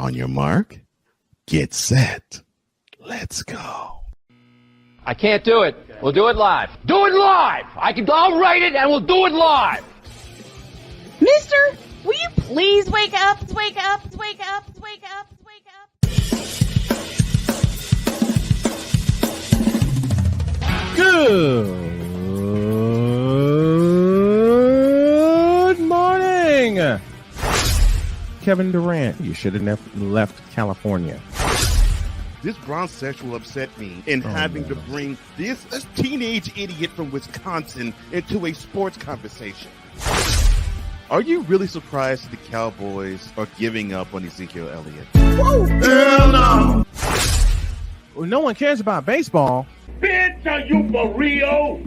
On your mark, get set. Let's go. I can't do it. We'll do it live. Do it live! I'll write it and we'll do it live! Mister, will you please wake up, wake up, wake up, wake up, wake up? Good morning. Kevin Durant, you should have never left California. This Brownsexual upset me in having to bring this teenage idiot from Wisconsin into a sports conversation. Are you really surprised the Cowboys are giving up on Ezekiel Elliott? Whoa. Hell no! Well, no one cares about baseball. Bitch, are you for real?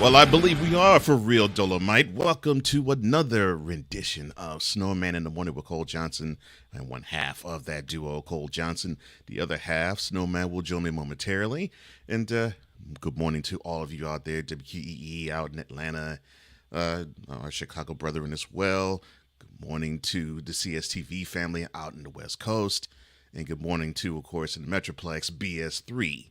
Well, I believe we are for real, Dolomite. Welcome to another rendition of Snowman in the Morning with Cole Johnson and one half of that duo, Cole Johnson. The other half, Snowman, will join me momentarily. And good morning to all of you out there, WQEE out in Atlanta, our Chicago brethren as well. Good morning to the CSTV family out in the West Coast. And good morning to, of course, in the Metroplex, BS3.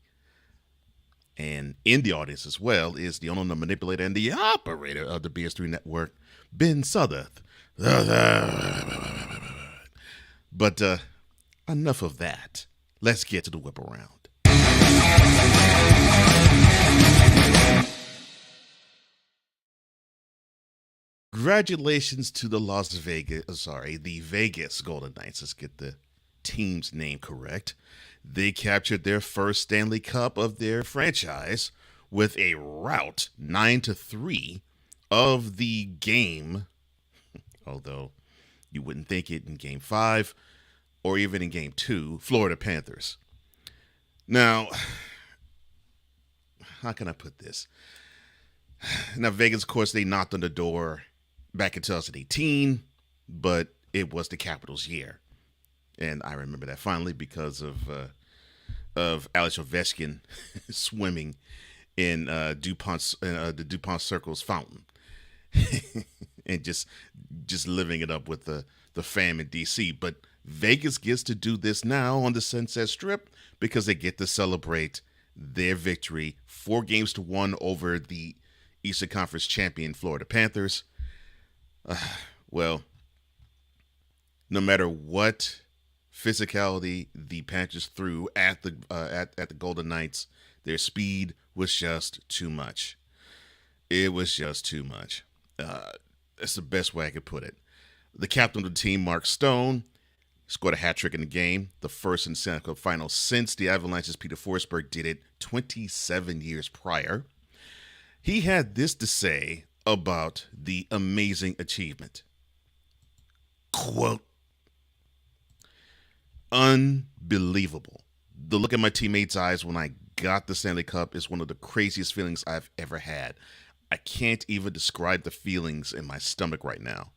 And in the audience as well is the owner, the manipulator, and the operator of the BS3 network, Ben Southworth. But enough of that. Let's get to the whip around. Congratulations to the the Vegas Golden Knights. Let's get the team's name correct. They captured their first Stanley Cup of their franchise with a rout 9-3 of the game, although you wouldn't think it in Game 5 or even in Game 2, Florida Panthers. Now, how can I put this? Now, Vegas, of course, they knocked on the door back in 2018, but it was the Capitals' year. And I remember that fondly because of Alex Ovechkin swimming in the DuPont Circle's fountain, and just living it up with the fam in DC. But Vegas gets to do this now on the Sunset Strip because they get to celebrate their victory 4-1 over the Eastern Conference champion Florida Panthers. Well, no matter what physicality the Panthers threw at the Golden Knights, their speed was just too much. It was just too much. That's the best way I could put it. The captain of the team, Mark Stone, scored a hat trick in the game, the first in the Stanley Cup final since the Avalanche's Peter Forsberg did it 27 years prior. He had this to say about the amazing achievement. Quote, "Unbelievable. The look in my teammates' eyes when I got the Stanley Cup is one of the craziest feelings I've ever had. I can't even describe the feelings in my stomach right now.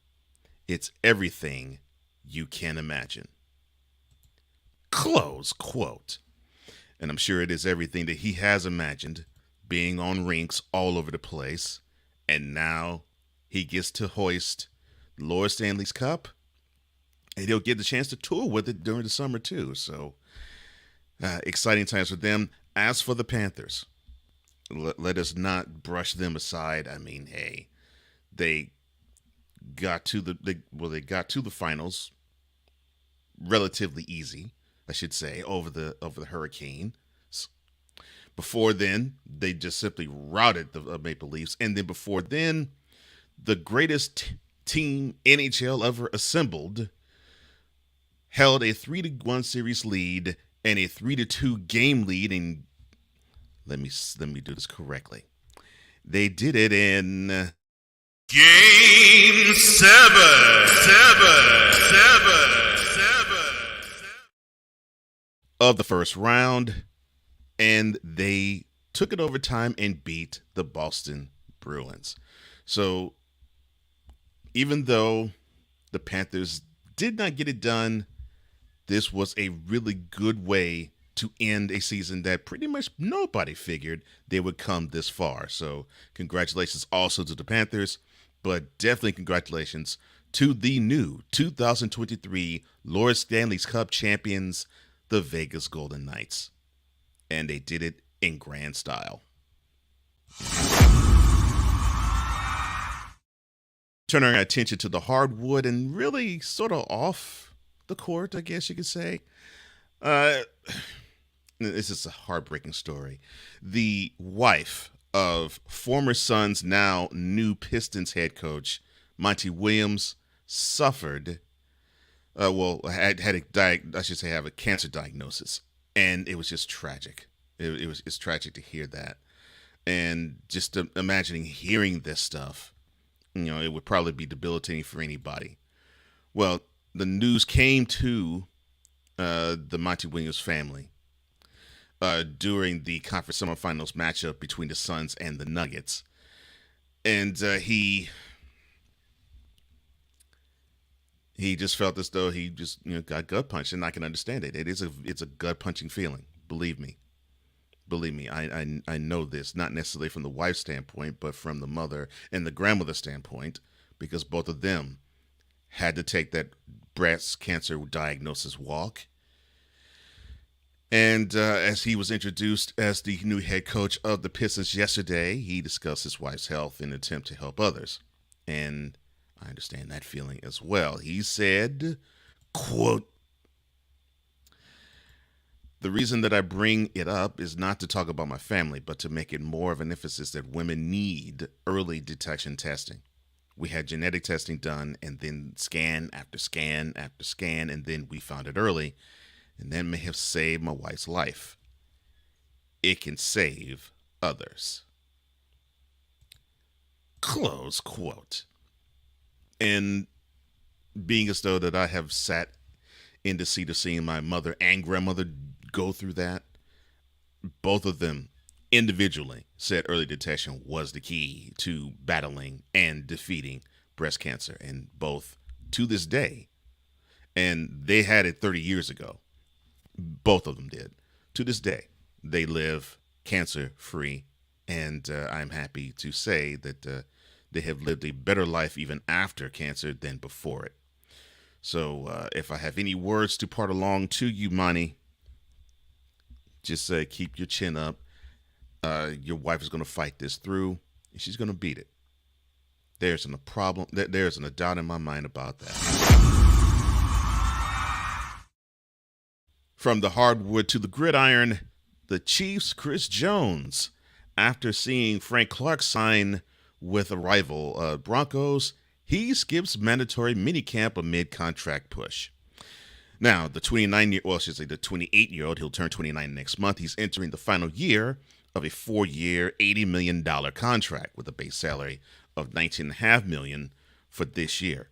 It's everything you can imagine." Close quote. And I'm sure it is everything that he has imagined, being on rinks all over the place. And now he gets to hoist Lord Stanley's Cup. And he'll get the chance to tour with it during the summer, too. So, exciting times for them. As for the Panthers, let us not brush them aside. I mean, hey, they got to the finals relatively easy, I should say, over the Hurricane. Before then, they just simply routed the Maple Leafs. And then before then, the greatest team NHL ever assembled held a 3-1 series lead and a 3-2 game lead. And let me do this correctly. They did it in Game 7 of the first round, and they took it overtime and beat the Boston Bruins. So even though the Panthers did not get it done this was a really good way to end a season that pretty much nobody figured they would come this far. So congratulations also to the Panthers, but definitely congratulations to the new 2023 Lord Stanley's Cup champions, the Vegas Golden Knights. And they did it in grand style. Turning our attention to the hardwood and really sort of off the court, I guess you could say. This is a heartbreaking story. The wife of former Suns, now new Pistons head coach, Monty Williams, suffered, had have a cancer diagnosis. And it was just tragic. It's tragic to hear that. And just imagining hearing this stuff, it would probably be debilitating for anybody. Well, the news came to the Monty Williams family during the conference semifinals matchup between the Suns and the Nuggets. And he just felt as though he just got gut punched, and I can understand it. It's a gut punching feeling. Believe me, I know this, not necessarily from the wife's standpoint, but from the mother and the grandmother standpoint, because both of them had to take that breast cancer diagnosis walk. And as he was introduced as the new head coach of the Pistons yesterday, he discussed his wife's health in an attempt to help others. And I understand that feeling as well. He said, quote, "The reason that I bring it up is not to talk about my family, but to make it more of an emphasis that women need early detection testing. We had genetic testing done, and then scan after scan after scan, and then we found it early, and that may have saved my wife's life. It can save others." Close quote. And being as though that I have sat in the seat of seeing my mother and grandmother go through that, both of them individually said early detection was the key to battling and defeating breast cancer. And both to this day, and they had it 30 years ago, both of them did. To this day, they live cancer-free, and I'm happy to say that they have lived a better life even after cancer than before it. So if I have any words to part along to you, Monty, just keep your chin up. Your wife is going to fight this through, and she's going to beat it. There isn't a doubt in my mind about that. From the hardwood to the gridiron, the Chiefs' Chris Jones, after seeing Frank Clark sign with a rival Broncos, he skips mandatory minicamp amid contract push. Now, the 28-year-old, he'll turn 29 next month. He's entering the final year of a 4-year, $80 million contract with a base salary of $19.5 million for this year.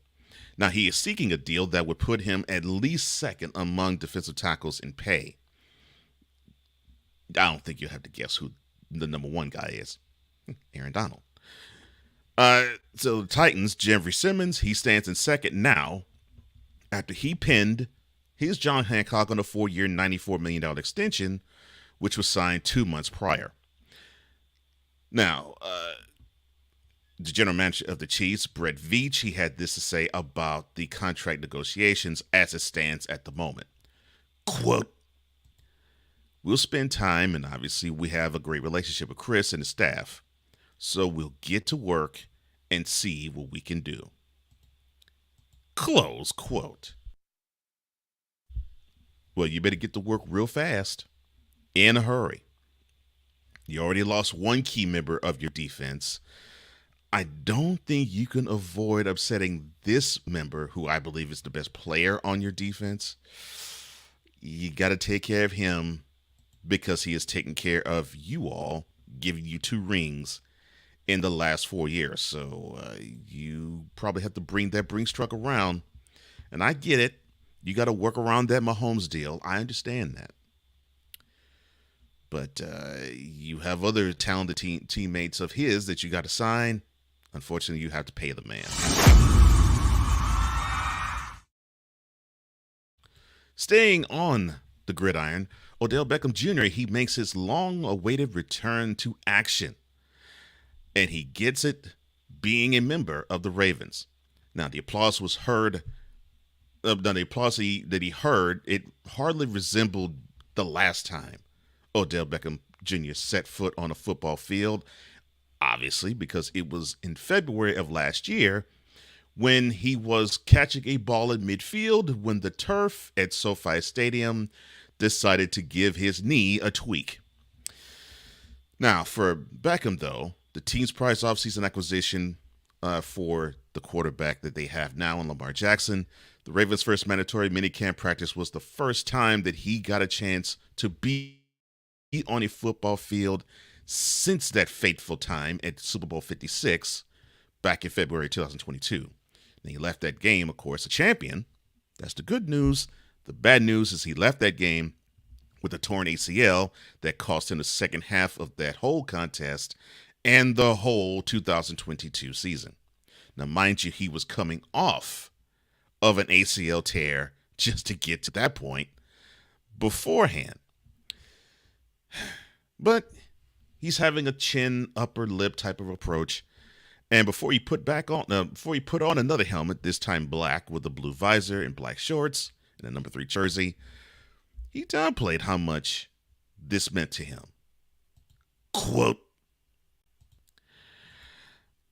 Now, he is seeking a deal that would put him at least second among defensive tackles in pay. I don't think you'll have to guess who the number one guy is. Aaron Donald. So the Titans, Jeffrey Simmons, he stands in second now after he pinned his John Hancock on a 4-year, $94 million extension, which was signed 2 months prior. Now, the general manager of the Chiefs, Brett Veach, he had this to say about the contract negotiations as it stands at the moment. Quote, "We'll spend time, and obviously we have a great relationship with Chris and his staff, so we'll get to work and see what we can do." Close quote. Well, you better get to work real fast, in a hurry. You already lost one key member of your defense. I don't think you can avoid upsetting this member, who I believe is the best player on your defense. You got to take care of him because he has taken care of you all, giving you 2 rings in the last 4 years. So you probably have to bring that Brinks truck around. And I get it. You got to work around that Mahomes deal. I understand that. But you have other talented teammates of his that you got to sign. Unfortunately, you have to pay the man. Staying on the gridiron, Odell Beckham Jr., he makes his long-awaited return to action. And he gets it being a member of the Ravens. Now, the applause was heard. The applause that he heard, it hardly resembled the last time Odell Beckham Jr. set foot on a football field, obviously, because it was in February of last year when he was catching a ball in midfield when the turf at SoFi Stadium decided to give his knee a tweak. Now, for Beckham, though, the team's prize offseason acquisition for the quarterback that they have now in Lamar Jackson, the Ravens' first mandatory minicamp practice was the first time that he got a chance to be on a football field since that fateful time at Super Bowl 56 back in February 2022. And he left that game, of course, a champion. That's the good news. The bad news is he left that game with a torn ACL that cost him the second half of that whole contest and the whole 2022 season. Now, mind you, he was coming off of an ACL tear just to get to that point beforehand. But he's having a chin, upper lip type of approach. And before he put on another helmet, this time black with a blue visor and black shorts and a number 3 jersey, he downplayed how much this meant to him. Quote,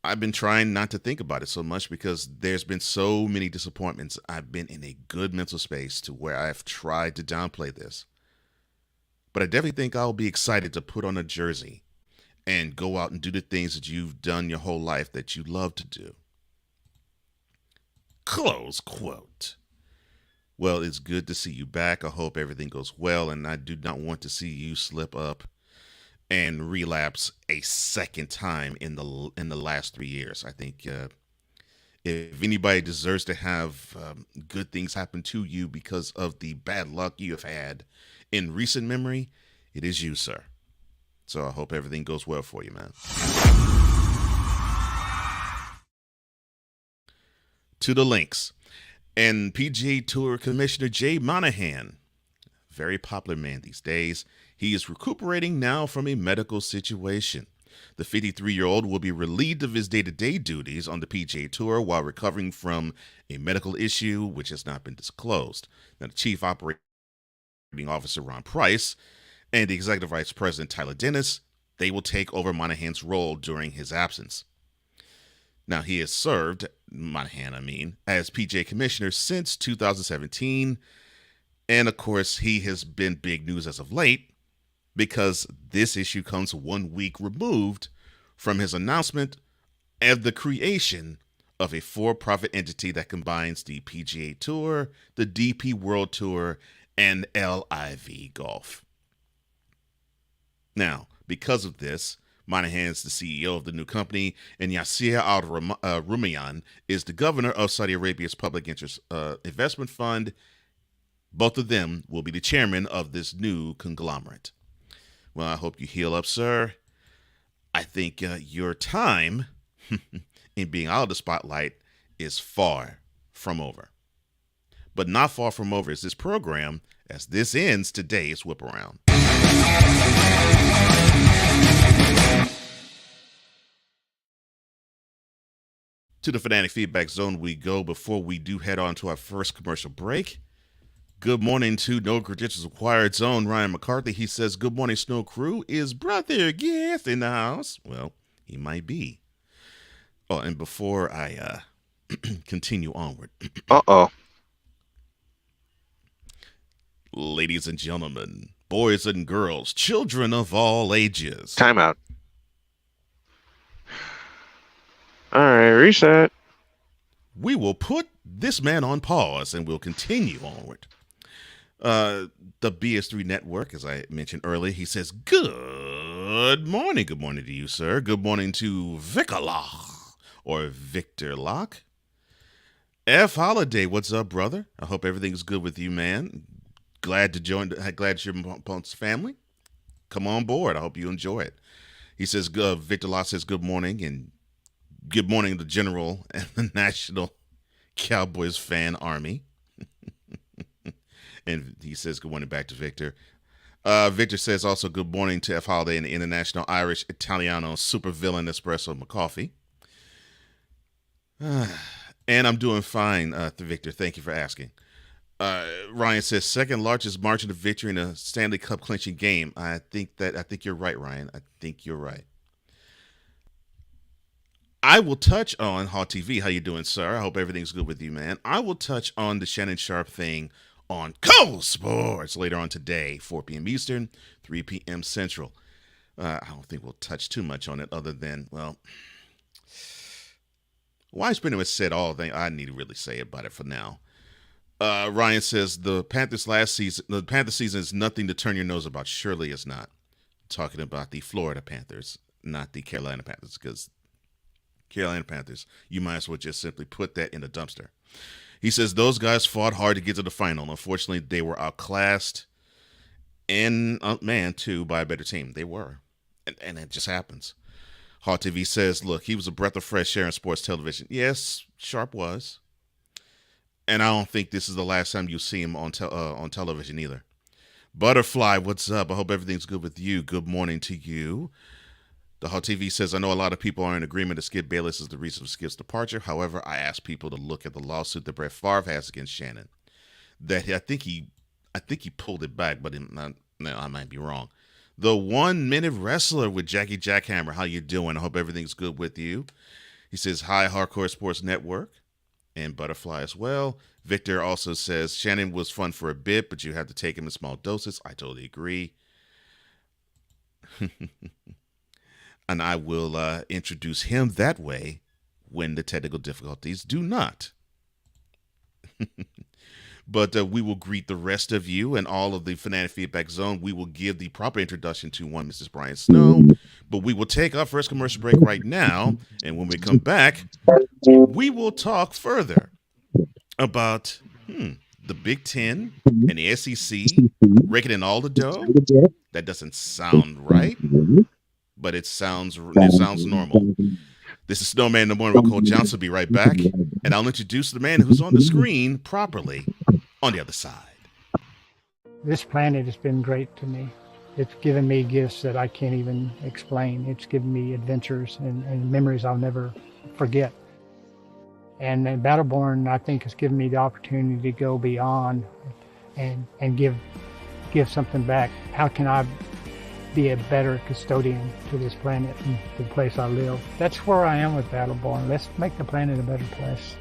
I've been trying not to think about it so much because there's been so many disappointments. I've been in a good mental space to where I've tried to downplay this. But I definitely think I'll be excited to put on a jersey and go out and do the things that you've done your whole life that you love to do. Close quote. Well, it's good to see you back. I hope everything goes well, and I do not want to see you slip up and relapse a second time in the last 3 years. I think if anybody deserves to have good things happen to you because of the bad luck you have had in recent memory, it is you, sir. So I hope everything goes well for you, man. To the links. And PGA Tour Commissioner Jay Monahan, very popular man these days, he is recuperating now from a medical situation. The 53-year-old will be relieved of his day-to-day duties on the PGA Tour while recovering from a medical issue which has not been disclosed. Now, the Chief Operating Officer Ron Price and the Executive Vice President Tyler Dennis, they will take over Monahan's role during his absence. Now, he has served, Monahan, as PGA Commissioner since 2017. And, of course, he has been big news as of late because this issue comes 1 week removed from his announcement of the creation of a for-profit entity that combines the PGA Tour, the DP World Tour, and LIV Golf. Now, because of this, Monahan is the CEO of the new company, and Yasir Al-Rumayyan is the governor of Saudi Arabia's Public Interest Investment Fund. Both of them will be the chairman of this new conglomerate. Well, I hope you heal up, sir. I think your time in being out of the spotlight is far from over. But not far from over is this program, as this ends today's Whip Around. To the Fanatic Feedback Zone we go before we do head on to our first commercial break. Good morning to No Credentials Required Zone, Ryan McCarthy. He says, good morning, Snow Crew. Is Brother Guest in the house? Well, he might be. Oh, and before I continue onward. Uh-oh. Ladies and gentlemen, boys and girls, children of all ages. Time out. All right, reset. We will put this man on pause and we'll continue onward. The BS3 Network, as I mentioned earlier, he says, good morning. Good morning to you, sir. Good morning to Vicaloch or Victor Locke. F Holiday, what's up, brother? I hope everything's good with you, man. Glad to join. Glad you're amongst family. Come on board. I hope you enjoy it. He says, Victor Locke says, good morning, and good morning to the General and the National Cowboys fan army. And he says good morning back to Victor. Victor says also good morning to F. Holiday and the International Irish Italiano Super Villain Espresso McCoffee. And I'm doing fine, Victor. Thank you for asking. Ryan says second largest margin of victory in a Stanley Cup clinching game. I think you're right, Ryan. I think you're right. I will touch on Hot TV. How you doing, sir? I hope everything's good with you, man. I will touch on the Shannon Sharp thing on Cole Sports later on today, 4 p.m. Eastern, 3 p.m. Central. I don't think we'll touch too much on it other than, well, Wise pretty much said all the things I need to really say about it for now. Ryan says the Panthers season is nothing to turn your nose about. Surely it's not. Talking about the Florida Panthers, not the Carolina Panthers, because Carolina Panthers, you might as well just simply put that in the dumpster. He says those guys fought hard to get to the final. Unfortunately, they were outclassed and, too, by a better team. They were. And it just happens. Hot TV says, look, he was a breath of fresh air in sports television. Yes, Sharp was. And I don't think this is the last time you see him on television either. Butterfly, what's up? I hope everything's good with you. Good morning to you. The Hot TV says, I know a lot of people are in agreement that Skip Bayless is the reason for Skip's departure. However, I ask people to look at the lawsuit that Brett Favre has against Shannon. That I think he pulled it back, but I might be wrong. The 1 minute wrestler with Jackie Jackhammer. How you doing? I hope everything's good with you. He says, hi, Hardcore Sports Network. And Butterfly as well. Victor also says, Shannon was fun for a bit, but you have to take him in small doses. I totally agree. And I will introduce him that way when the technical difficulties do not. But we will greet the rest of you and all of the Fanatic Feedback Zone. We will give the proper introduction to one Mrs. Brian Snow. But we will take our first commercial break right now. And when we come back, we will talk further about the Big Ten and the SEC raking in all the dough. That doesn't sound right, but it sounds normal. This is Snowman in the Morning with Cole Johnson. Will be right back. And I'll introduce the man who's on the screen properly on the other side. This planet has been great to me. It's given me gifts that I can't even explain. It's given me adventures and memories I'll never forget. And Battleborn, I think, has given me the opportunity to go beyond and give something back. How can I be a better custodian to this planet and the place I live? That's where I am with Battleborn. Let's make the planet a better place.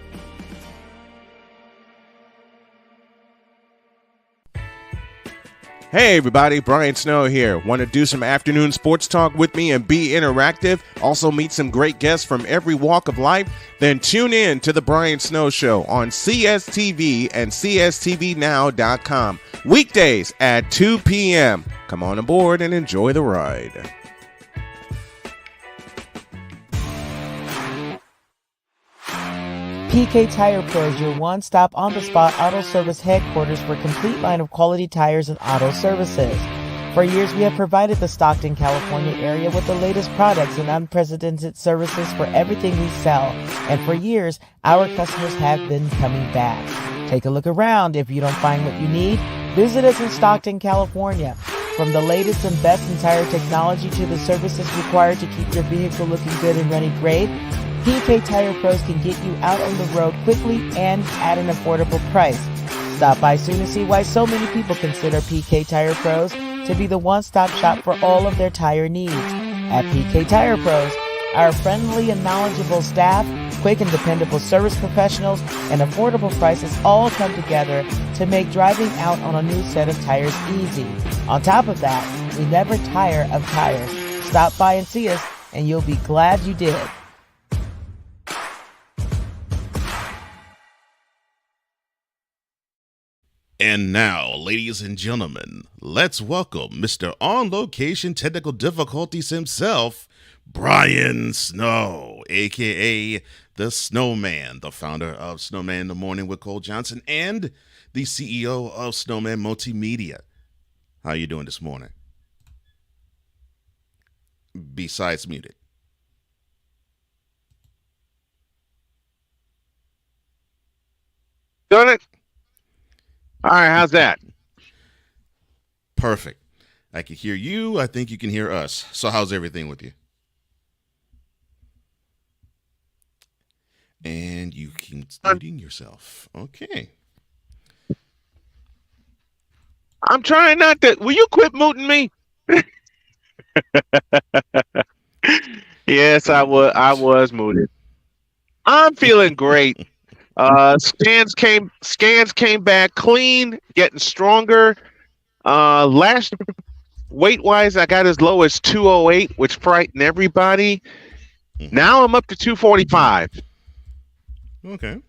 Hey everybody, Brian Snow here. Want to do some afternoon sports talk with me and be interactive? Also meet some great guests from every walk of life? Then tune in to The Brian Snow Show on CSTV and CSTVNow.com. Weekdays at 2 p.m. Come on aboard and enjoy the ride. PK Tire Pro is your one-stop on-the-spot auto service headquarters for a complete line of quality tires and auto services. For years, we have provided the Stockton, California area with the latest products and unprecedented services for everything we sell. And for years, our customers have been coming back. Take a look around. If you don't find what you need, visit us in Stockton, California. From the latest and best in tire technology to the services required to keep your vehicle looking good and running great, PK Tire Pros can get you out on the road quickly and at an affordable price. Stop by soon to see why so many people consider PK Tire Pros to be the one-stop shop for all of their tire needs. At PK Tire Pros, our friendly and knowledgeable staff, quick and dependable service professionals, and affordable prices all come together to make driving out on a new set of tires easy. On top of that, we never tire of tires. Stop by and see us, and you'll be glad you did. And now, ladies and gentlemen, let's welcome Mr. On Location Technical Difficulties himself, Brian Snow, a.k.a. the Snowman, the founder of Snowman in the Morning with Cole Johnson and the CEO of Snowman Multimedia. How you doing this morning? Besides muted. Done it? All right, how's that? Perfect. I can hear you. I think you can hear us. So how's everything with you? And you can muting yourself. Okay. I'm trying not to. Will you quit muting me? Yes, I was. I Mute. was muted. I'm feeling great. Scans came back clean, getting stronger. Last weight wise, I got as low as 208, which frightened everybody. Mm-hmm. Now I'm up to 245. Okay.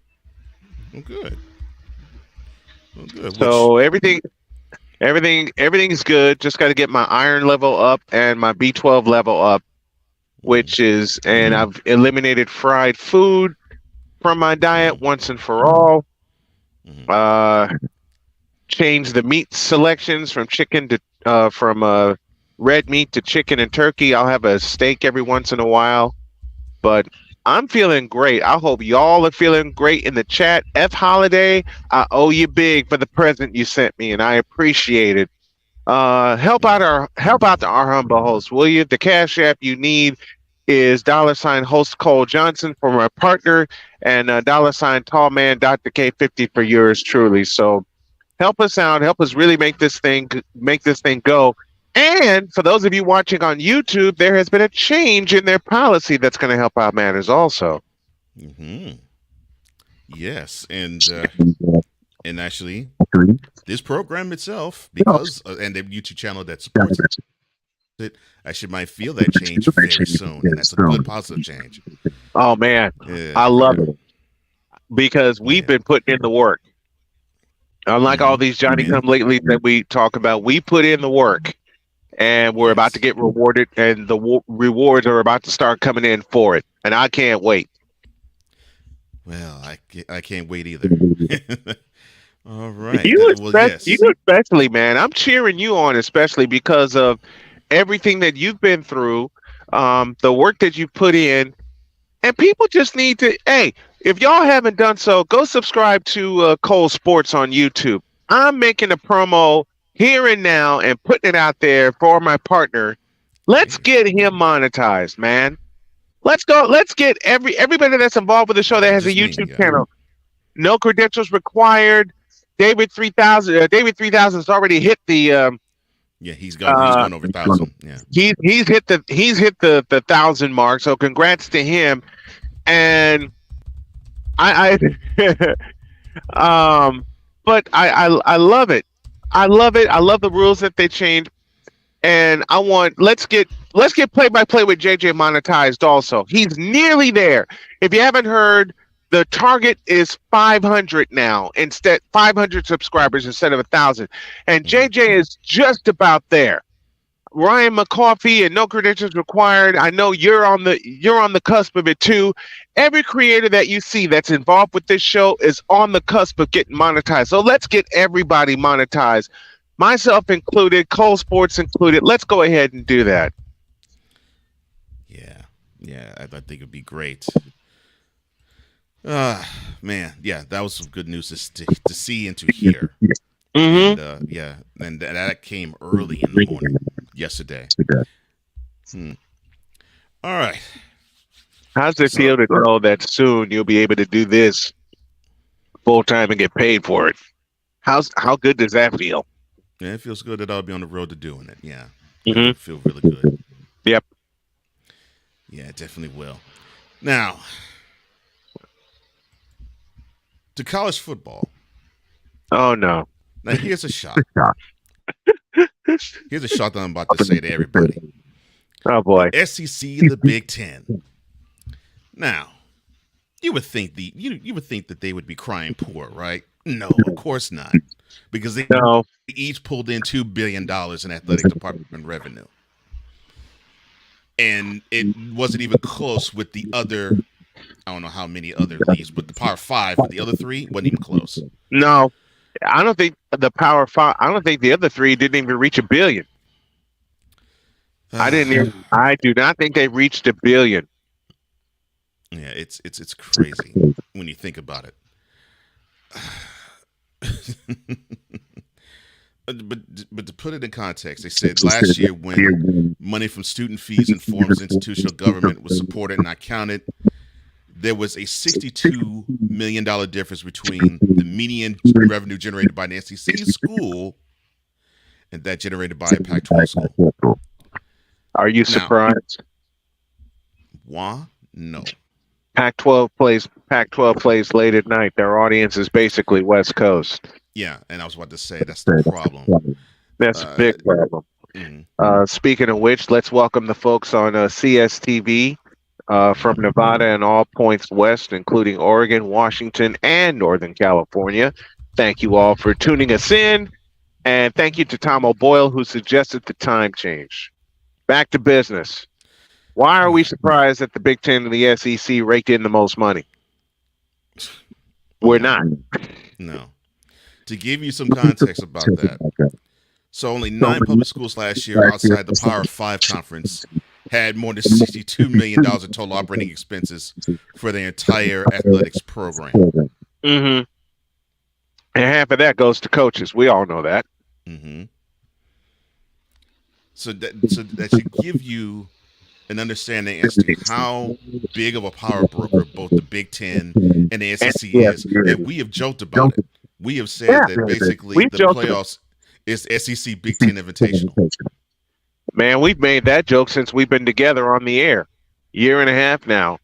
Well, good. Well, good. Which So everything's good. Just got to get my iron level up and my B12 level up, mm, and I've eliminated fried food from my mm-hmm. diet once and for all. Mm-hmm. Uh, changed the meat selections from chicken to red meat to chicken and turkey. I'll have a steak every once in a while, but I'm feeling great. I hope y'all are feeling great in the chat. F Holiday, I owe you big for the present you sent me, and I appreciate it. Help out our humble host, will you? The cash app you need is $host Cole Johnson for my partner, and $tall man Dr. K50 for yours truly. So help us out, help us really make this thing go. And for those of you watching on YouTube, there has been a change in their policy that's going to help out matters also. Mm-hmm. Yes, and actually, this program itself, because and the YouTube channel that supports it, actually might feel that change very soon, and that's a good positive change. Oh man, Yeah, I love yeah, it because we've yeah. been putting in the work. Unlike all Mm-hmm. these Johnny come lately that we talk about, we put in the work and we're about to Yes. get rewarded, and the rewards are about to start coming in for it. And I can't wait. Well, I can't wait either. All right. You Well, especially, you yes. especially, man. I'm cheering you on, especially because of everything that you've been through, the work that you put in, and people just need to. Hey, if y'all haven't done so, go subscribe to Cole Sports on YouTube. I'm making a promo here and now and putting it out there for my partner. Let's Yeah. get him monetized, man. Let's go. Let's get everybody that's involved with the show that has a Just me. YouTube Yeah. channel. No credentials required. David 3000. David 3000's already hit the. Yeah. He's Uh, gone over 1,000. Yeah. he's hit the 1,000 mark. So congrats to him. And I but I love it. I love it. I love the rules that they changed. And I want let's get play by play with JJ monetized also. He's nearly there. If you haven't heard, the target is 500 now, instead 500 subscribers instead of 1,000. And Mm-hmm. JJ is just about there. Ryan McCoffey and no credentials required. I know you're on the cusp of it too. Every creator that you see that's involved with this show is on the cusp of getting monetized. So let's get everybody monetized, myself included, Cole Sports included. Let's go ahead and do that. Yeah. Yeah. I think it'd be great. Man. Yeah. That was some good news to see and to hear. Mm-hmm. And yeah. And that came early in the morning yesterday. All right. How's it So feel to know that soon you'll be able to do this full time and get paid for it? How good does that feel? yeah, it feels good that I'll be on the road to doing it. Yeah. Mm-hmm. It'll feel really good. Yep. Yeah, it definitely will. Now, to college football. Oh no. Now, here's a shot. Here's a shot that I'm about to say to everybody. Oh boy. SEC and the Big Ten. Now, you would think you would think that they would be crying poor, right? No, of course not, because they No. each pulled in $2 billion in athletic department revenue, and it wasn't even close with the other. I don't know how many other leagues, but the Power Five with the other three wasn't even close. No. I don't think the Power Five. I don't think the other three didn't even reach $1 billion. I do not think they reached $1 billion. Yeah, it's crazy when you think about it. but to put it in context, they said last year when money from student fees and forms of institutional government was supported and not counted, there was a $62 million difference between the median revenue generated by an SEC school and that generated by a Pac-12 school. Are you surprised? Why? No. Pac-12 plays late at night. Their audience is basically West Coast. Yeah, and I was about to say that's the problem. That's a big problem. Mm-hmm. Speaking of which, let's welcome the folks on CSTV from Nevada and all points west, including Oregon, Washington, and Northern California. Thank you all for tuning us in, and thank you to Tom O'Boyle, who suggested the time change. Back to business. Why are we surprised that the Big Ten and the SEC raked in the most money? We're not. No. To give you some context about that, so only 9 public schools last year outside the Power 5 conference had more than $62 million in total operating expenses for their entire athletics program. Mm-hmm. And half of that goes to coaches. We all know that. Mm-hmm. So that should give you an understanding as to how big of a power broker both the Big Ten and the SEC is. And we have joked about it. We have said that basically the playoffs is SEC Big Ten Invitational. Man, we've made that joke since we've been together on the air, year and a half now.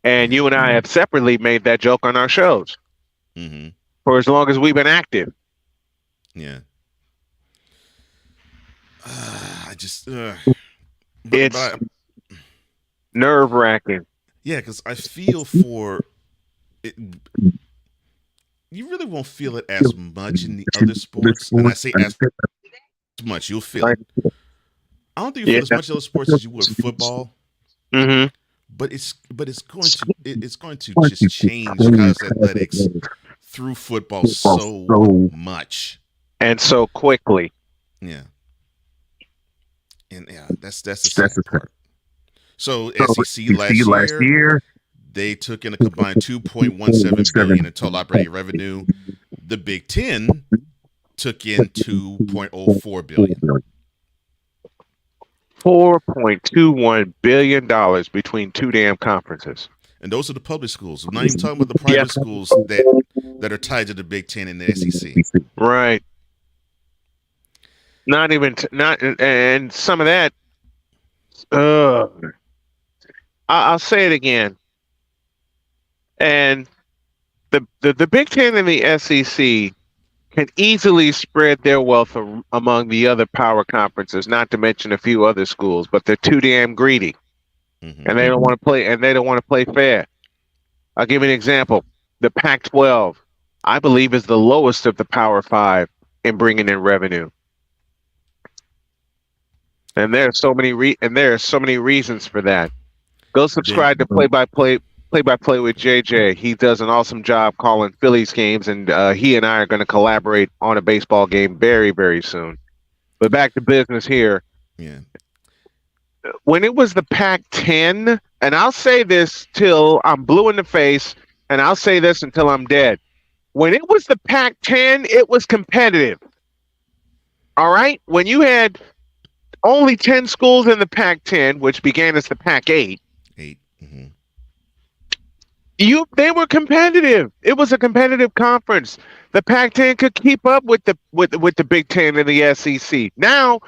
And you and I have separately made that joke on our shows for as long as we've been active. Yeah. It's nerve-wracking. Yeah, because I feel for it. You really won't feel it as much in the other sports, and I say as much. You'll feel it. I don't think you feel as much in other sports as you would football. Mm-hmm. But it's going to just change college athletics through football so much and so quickly. Yeah. And yeah, that's the sad part. So SEC last year, they took in a combined $2.17 billion in total operating revenue. The Big Ten took in $2.04 billion. $4.21 billion between two damn conferences. And those are the public schools. I'm not even talking about the private schools that are tied to the Big Ten and the SEC. Right. Not even and some of that. I'll say it again. And the Big Ten and the SEC can easily spread their wealth among the other power conferences, not to mention a few other schools, but they're too damn greedy. And they don't want to play fair. I'll give you an example. The Pac-12, I believe, is the lowest of the Power 5 in bringing in revenue. And there are so many reasons for that. Go subscribe to Play by Play with JJ. He does an awesome job calling Phillies games, and he and I are going to collaborate on a baseball game very, very soon. But back to business here. Yeah. When it was the Pac-10, and I'll say this till I'm blue in the face, and I'll say this until I'm dead. When it was the Pac-10, it was competitive. All right? When you had only 10 schools in the Pac-10, which began as the Pac-8, they were competitive. It was a competitive conference. The Pac-10 could keep up with the Big Ten and the SEC. Now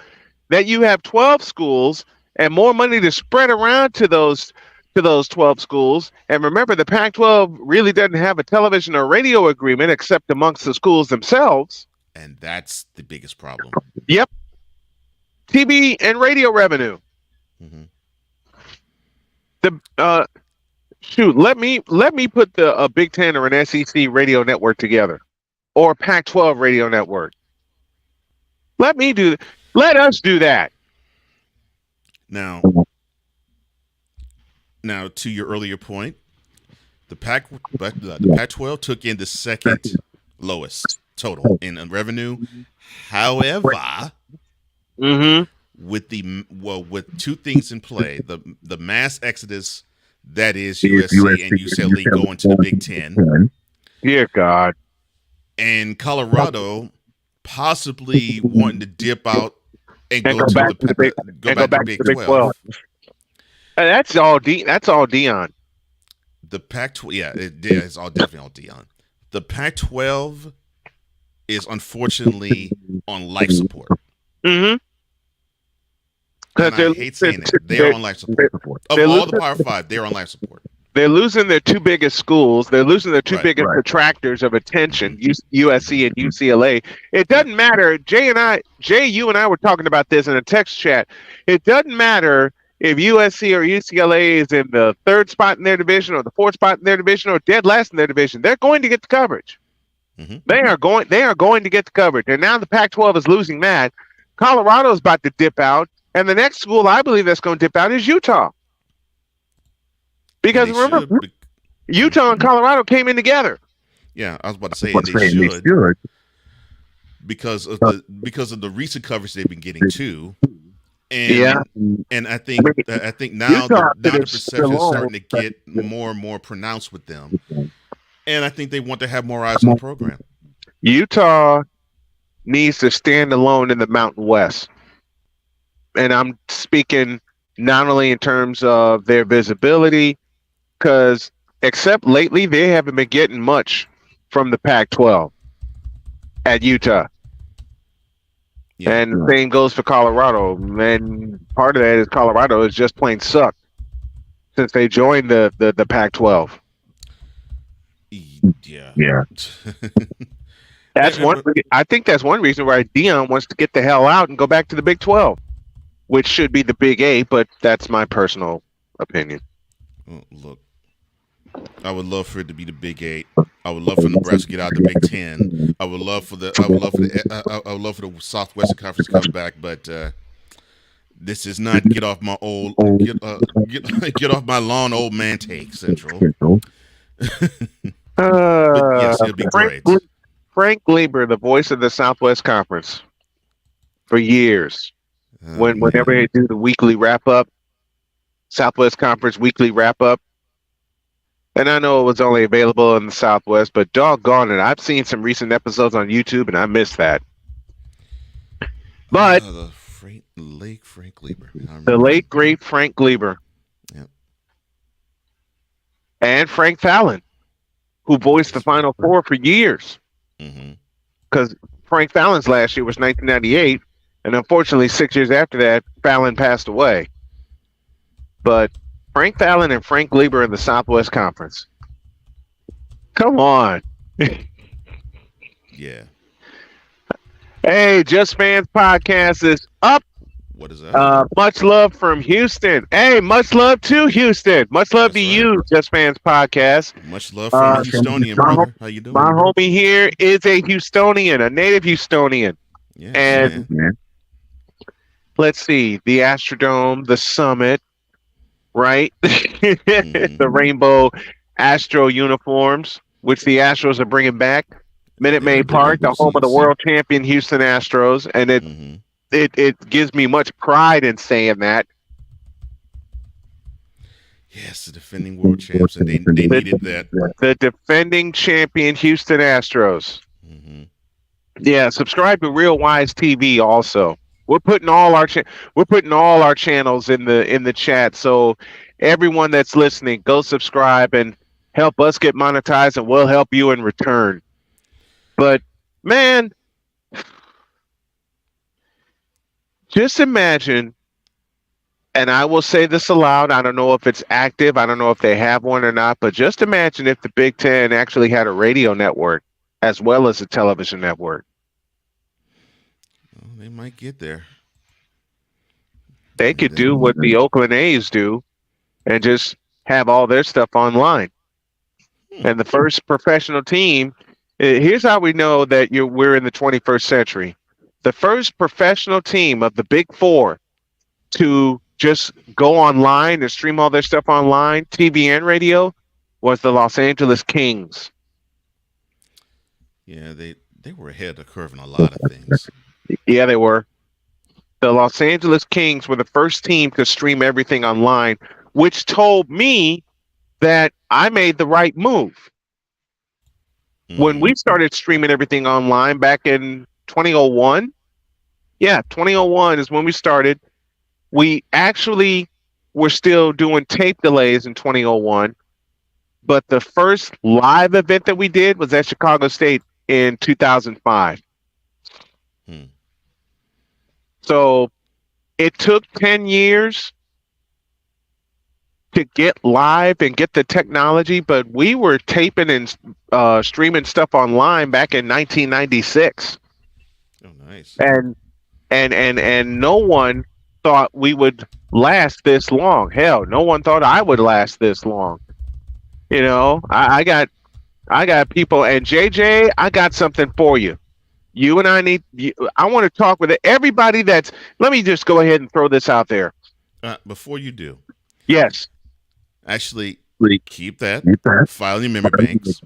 that you have 12 schools and more money to spread around to those 12 schools, and remember, the Pac-12 really doesn't have a television or radio agreement except amongst the schools themselves. And that's the biggest problem. Yep. TV and radio revenue. Let me put the Big Ten or an SEC radio network together, or a Pac-12 radio network. Let us do that. Now, to your earlier point, the Pac-12 took in the second lowest total in revenue. However, with two things in play, the mass exodus that is USC and UCLA going to the Big Ten. Dear God. And Colorado possibly wanting to dip out and And go go to back to the Big Big 12. And that's all That's all Dion. The Pac-12, it's all definitely all Dion. The Pac-12 is unfortunately on life support. Mm-hmm. And I hate saying it. They're on life support. Of all the Power 5, they're on life support. They're losing their two biggest schools. They're losing their two biggest attractors of attention, USC and UCLA. It doesn't matter. Jay, you and I were talking about this in a text chat. It doesn't matter if USC or UCLA is in the third spot in their division or the fourth spot in their division or dead last in their division. They're going to get the coverage. Mm-hmm. They are going to get the coverage. And now the Pac-12 is losing that. Colorado's about to dip out. And the next school I believe that's going to dip out is Utah. Because remember, Utah and Colorado came in together. Yeah, I was about to say they should. Because of the recent coverage they've been getting too. And I think now the perception is starting to get more and more pronounced with them. And I think they want to have more eyes on the program. Utah needs to stand alone in the Mountain West. And I'm speaking not only in terms of their visibility, because except lately, they haven't been getting much from the Pac-12 at Utah. Yeah. And the same goes for Colorado. And part of that is Colorado is just plain sucked since they joined the Pac-12. Yeah. That's one. I think that's one reason why Dion wants to get the hell out and go back to the Big 12, which should be the Big 8, but that's my personal opinion. Oh, look, I would love for it to be the Big 8. I would love for Nebraska to get out of the Big 10. I would love for the Southwestern Conference to come back, but this is not get off my lawn old man take Central. But yes, it'll be great. Frank Gleber, the voice of the Southwest Conference, for years. Whenever they do the weekly wrap up, Southwest Conference weekly wrap up, and I know it was only available in the Southwest, but doggone it, I've seen some recent episodes on YouTube and I missed that. But the late Frank Gleber, the late great Frank Gleber, and Frank Fallon, who voiced the Final Four for years. Because Frank Fallon's last year was 1998, and unfortunately 6 years after that, Fallon passed away. But Frank Fallon and Frank Gleber in the Southwest Conference. Come on. Yeah. Hey, Just Fans Podcast is up. What is that? Much love from Houston. Hey, much love to Houston. Much love to you, Just Fans Podcast. Much love from Houstonian, brother. How you doing? My homie here is a Houstonian, a native Houstonian. Yeah, and let's see, the Astrodome, the Summit, right? The rainbow Astro uniforms, which the Astros are bringing back. Minute Maid Park, the home of the world champion Houston Astros, and it gives me much pride in saying that. Yes, the defending world champs, and they needed that. The defending champion Houston Astros. Yeah, subscribe to Real Wise TV. Also, we're putting all our channels in the chat. So everyone that's listening, go subscribe and help us get monetized, and we'll help you in return. But man, just imagine, and I will say this aloud, I don't know if it's active, I don't know if they have one or not, but just imagine if the Big Ten actually had a radio network as well as a television network. Well, they might get there. They could do what the Oakland A's do and just have all their stuff online. And the first professional team, here's how we know that we're in the 21st century. The first professional team of the Big Four to just go online and stream all their stuff online, TV and radio, was the Los Angeles Kings. Yeah, they were ahead of the curve in a lot of things. Yeah, they were. The Los Angeles Kings were the first team to stream everything online, which told me that I made the right move. When we started streaming everything online back in 2001. Yeah, 2001 is when we started. We actually were still doing tape delays in 2001, but the first live event that we did was at Chicago State in 2005. Hmm. So it took 10 years to get live and get the technology, but we were taping and streaming stuff online back in 1996. Oh, nice. And no one thought we would last this long. Hell, no one thought I would last this long. You know, I got people, and JJ, I got something for you. You and I want to talk with everybody let me just go ahead and throw this out there. Before you do, Yes. actually keep that file in your memory banks.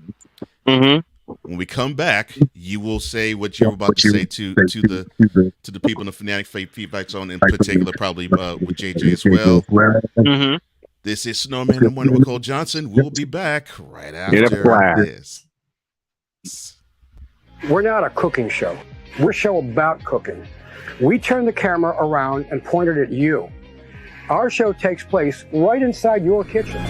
Mm-hmm. When we come back, you will say what you're about to say to the people in the Fanatic Feedback Zone, in particular, probably with JJ as well. Mm-hmm. This is Snowman and Wonderful Cole Johnson. We'll be back right after this. We're not a cooking show. We're a show about cooking. We turn the camera around and point it at you. Our show takes place right inside your kitchen.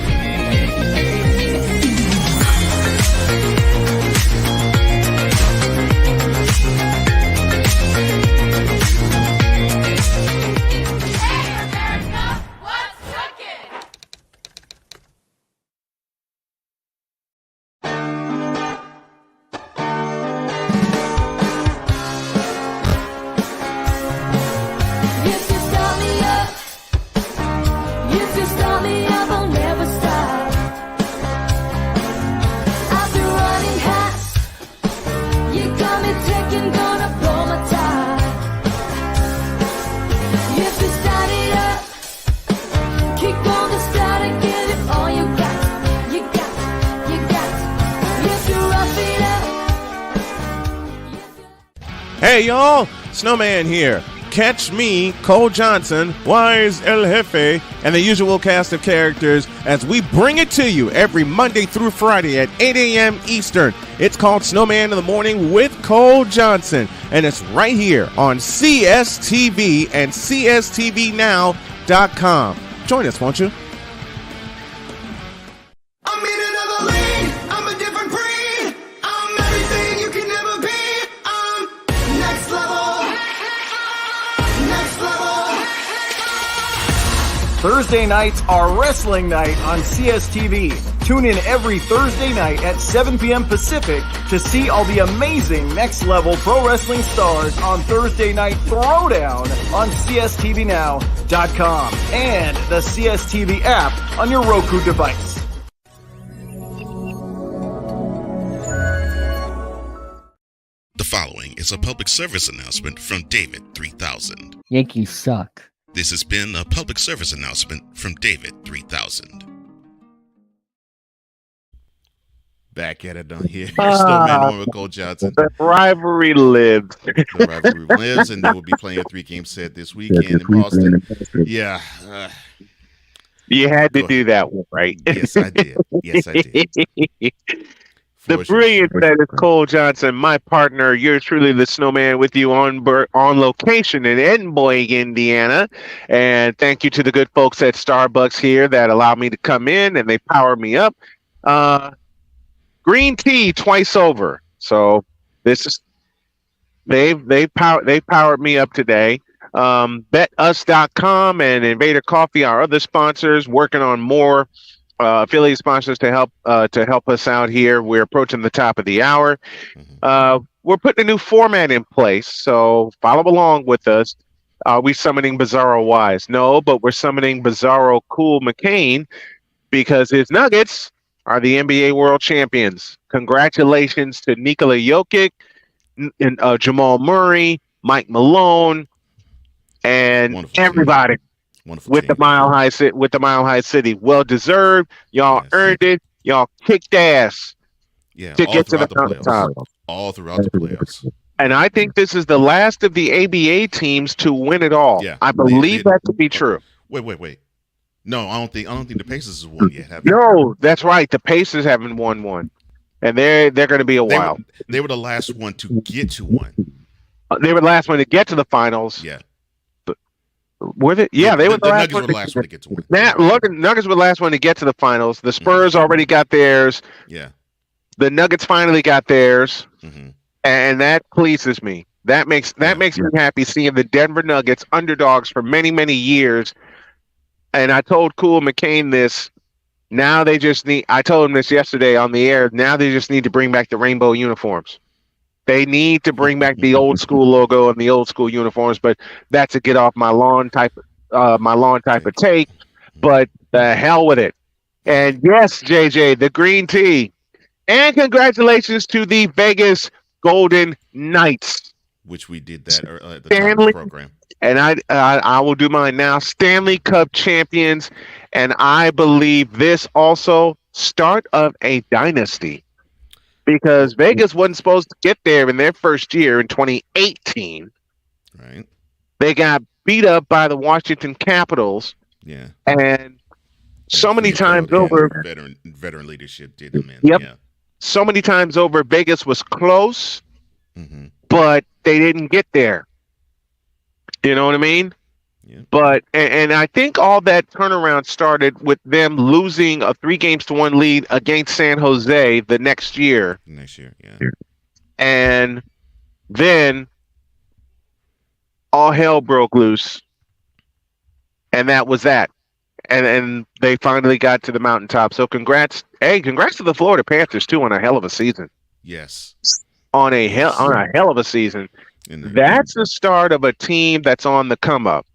Hey y'all, Snowman here. Catch me, Cole Johnson, Wise El Jefe, and the usual cast of characters as we bring it to you every Monday through Friday at 8 a.m. Eastern. It's called Snowman in the Morning with Cole Johnson, and it's right here on CSTV and CSTVNow.com. Join us, won't you? I'm in another lane, I'm a different breed. I'm everything you can never be. I'm next level. Next level. Thursday nights are wrestling night on CSTV. Tune in every Thursday night at 7 p.m. Pacific to see all the amazing Next Level Pro Wrestling stars on Thursday Night Throwdown on CSTVNow.com and the CSTV app on your Roku device. The following is a public service announcement from David 3000. Yankees suck. This has been a public service announcement from David 3000. Back at it on here. Snowman with Cole Johnson. The rivalry lives. The rivalry lives, and they will be playing a 3-game set this weekend in Boston. Yeah. You had to do that one, right? Yes, I did. Yes, I did. The brilliant that is Cole Johnson, my partner. You're truly the Snowman, with you on location in Edinburgh, Indiana. And thank you to the good folks at Starbucks here that allow me to come in and they power me up. Green tea twice over. So this is they powered me up today. BetUs.com and Invader Coffee, our other sponsors, working on more affiliate sponsors to help us out here. We're approaching the top of the hour. We're putting a new format in place, so follow along with us. Are we summoning Bizarro Wise? No, but we're summoning Bizarro Cool McCain because his Nuggets are the NBA World Champions. Congratulations to Nikola Jokic, and Jamal Murray, Mike Malone, and Wonderful everybody. Wonderful with team. the Mile High City. Well deserved. Y'all earned it. Y'all kicked ass Yeah, to all get to the throughout the top. playoffs. All throughout the playoffs. And I think this is the last of the ABA teams to win it all. Yeah, I believe that to be true. Wait. No, I don't think the Pacers has won yet. Have they? No, that's right. The Pacers haven't won one, and they're going to be a while. They were the last one to get to one. They were the last one to get to the finals. Yeah. Were they? Yeah, they were the last Nuggets one. were the last one to get to one. Nuggets were the last one to get to the finals. The Spurs already got theirs. Yeah. The Nuggets finally got theirs, Mm-hmm. and that pleases me. That makes me happy seeing the Denver Nuggets underdogs for many, many years. And I told Cool McCain this. Now they just need. I told him this yesterday on the air. Now they just need to bring back the rainbow uniforms. They need to bring back the old school logo and the old school uniforms. But that's a get off my lawn type of take. But the hell with it. And yes, JJ, the green tea. And congratulations to the Vegas Golden Knights, which we did that at the top of the program. And I will do mine now. Stanley Cup champions, and I believe this also start of a dynasty, because Vegas wasn't supposed to get there in their first year in 2018. Right. They got beat up by the Washington Capitals. Yeah. And so many times over, veteran leadership did them in. Yep. Yeah. So many times over, Vegas was close, but they didn't get there. You know what I mean? Yeah. But and I think all that turnaround started with them losing a 3-1 lead against San Jose the next year. Yeah. And then all hell broke loose, and that was that. And they finally got to the mountaintop. So congrats to the Florida Panthers too on a hell of a season. Yes. On a hell of a season. That's the start of a team that's on the come up.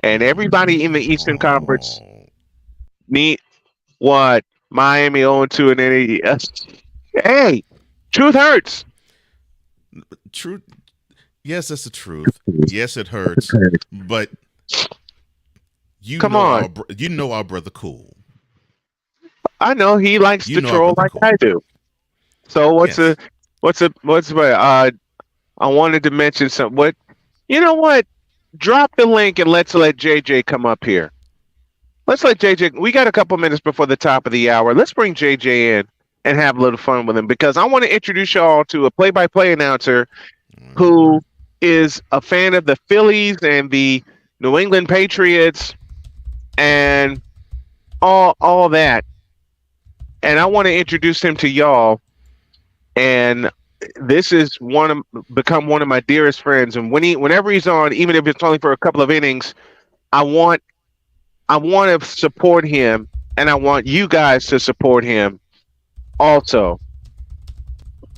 And everybody in the Eastern Conference need what? Miami 0-2 and then hey, truth hurts. Truth. Yes, that's the truth. Yes, it hurts. But you know our brother Cool. I know he likes to troll like I do. So I wanted to mention something. You know what? Drop the link and let's let JJ come up here. Let's let JJ. We got a couple minutes before the top of the hour. Let's bring JJ in and have a little fun with him, because I want to introduce y'all to a play-by-play announcer who is a fan of the Phillies and the New England Patriots and all that. And I want to introduce him to y'all. And this is become one of my dearest friends. And whenever he's on, even if it's only for a couple of innings, I want to support him, and I want you guys to support him also.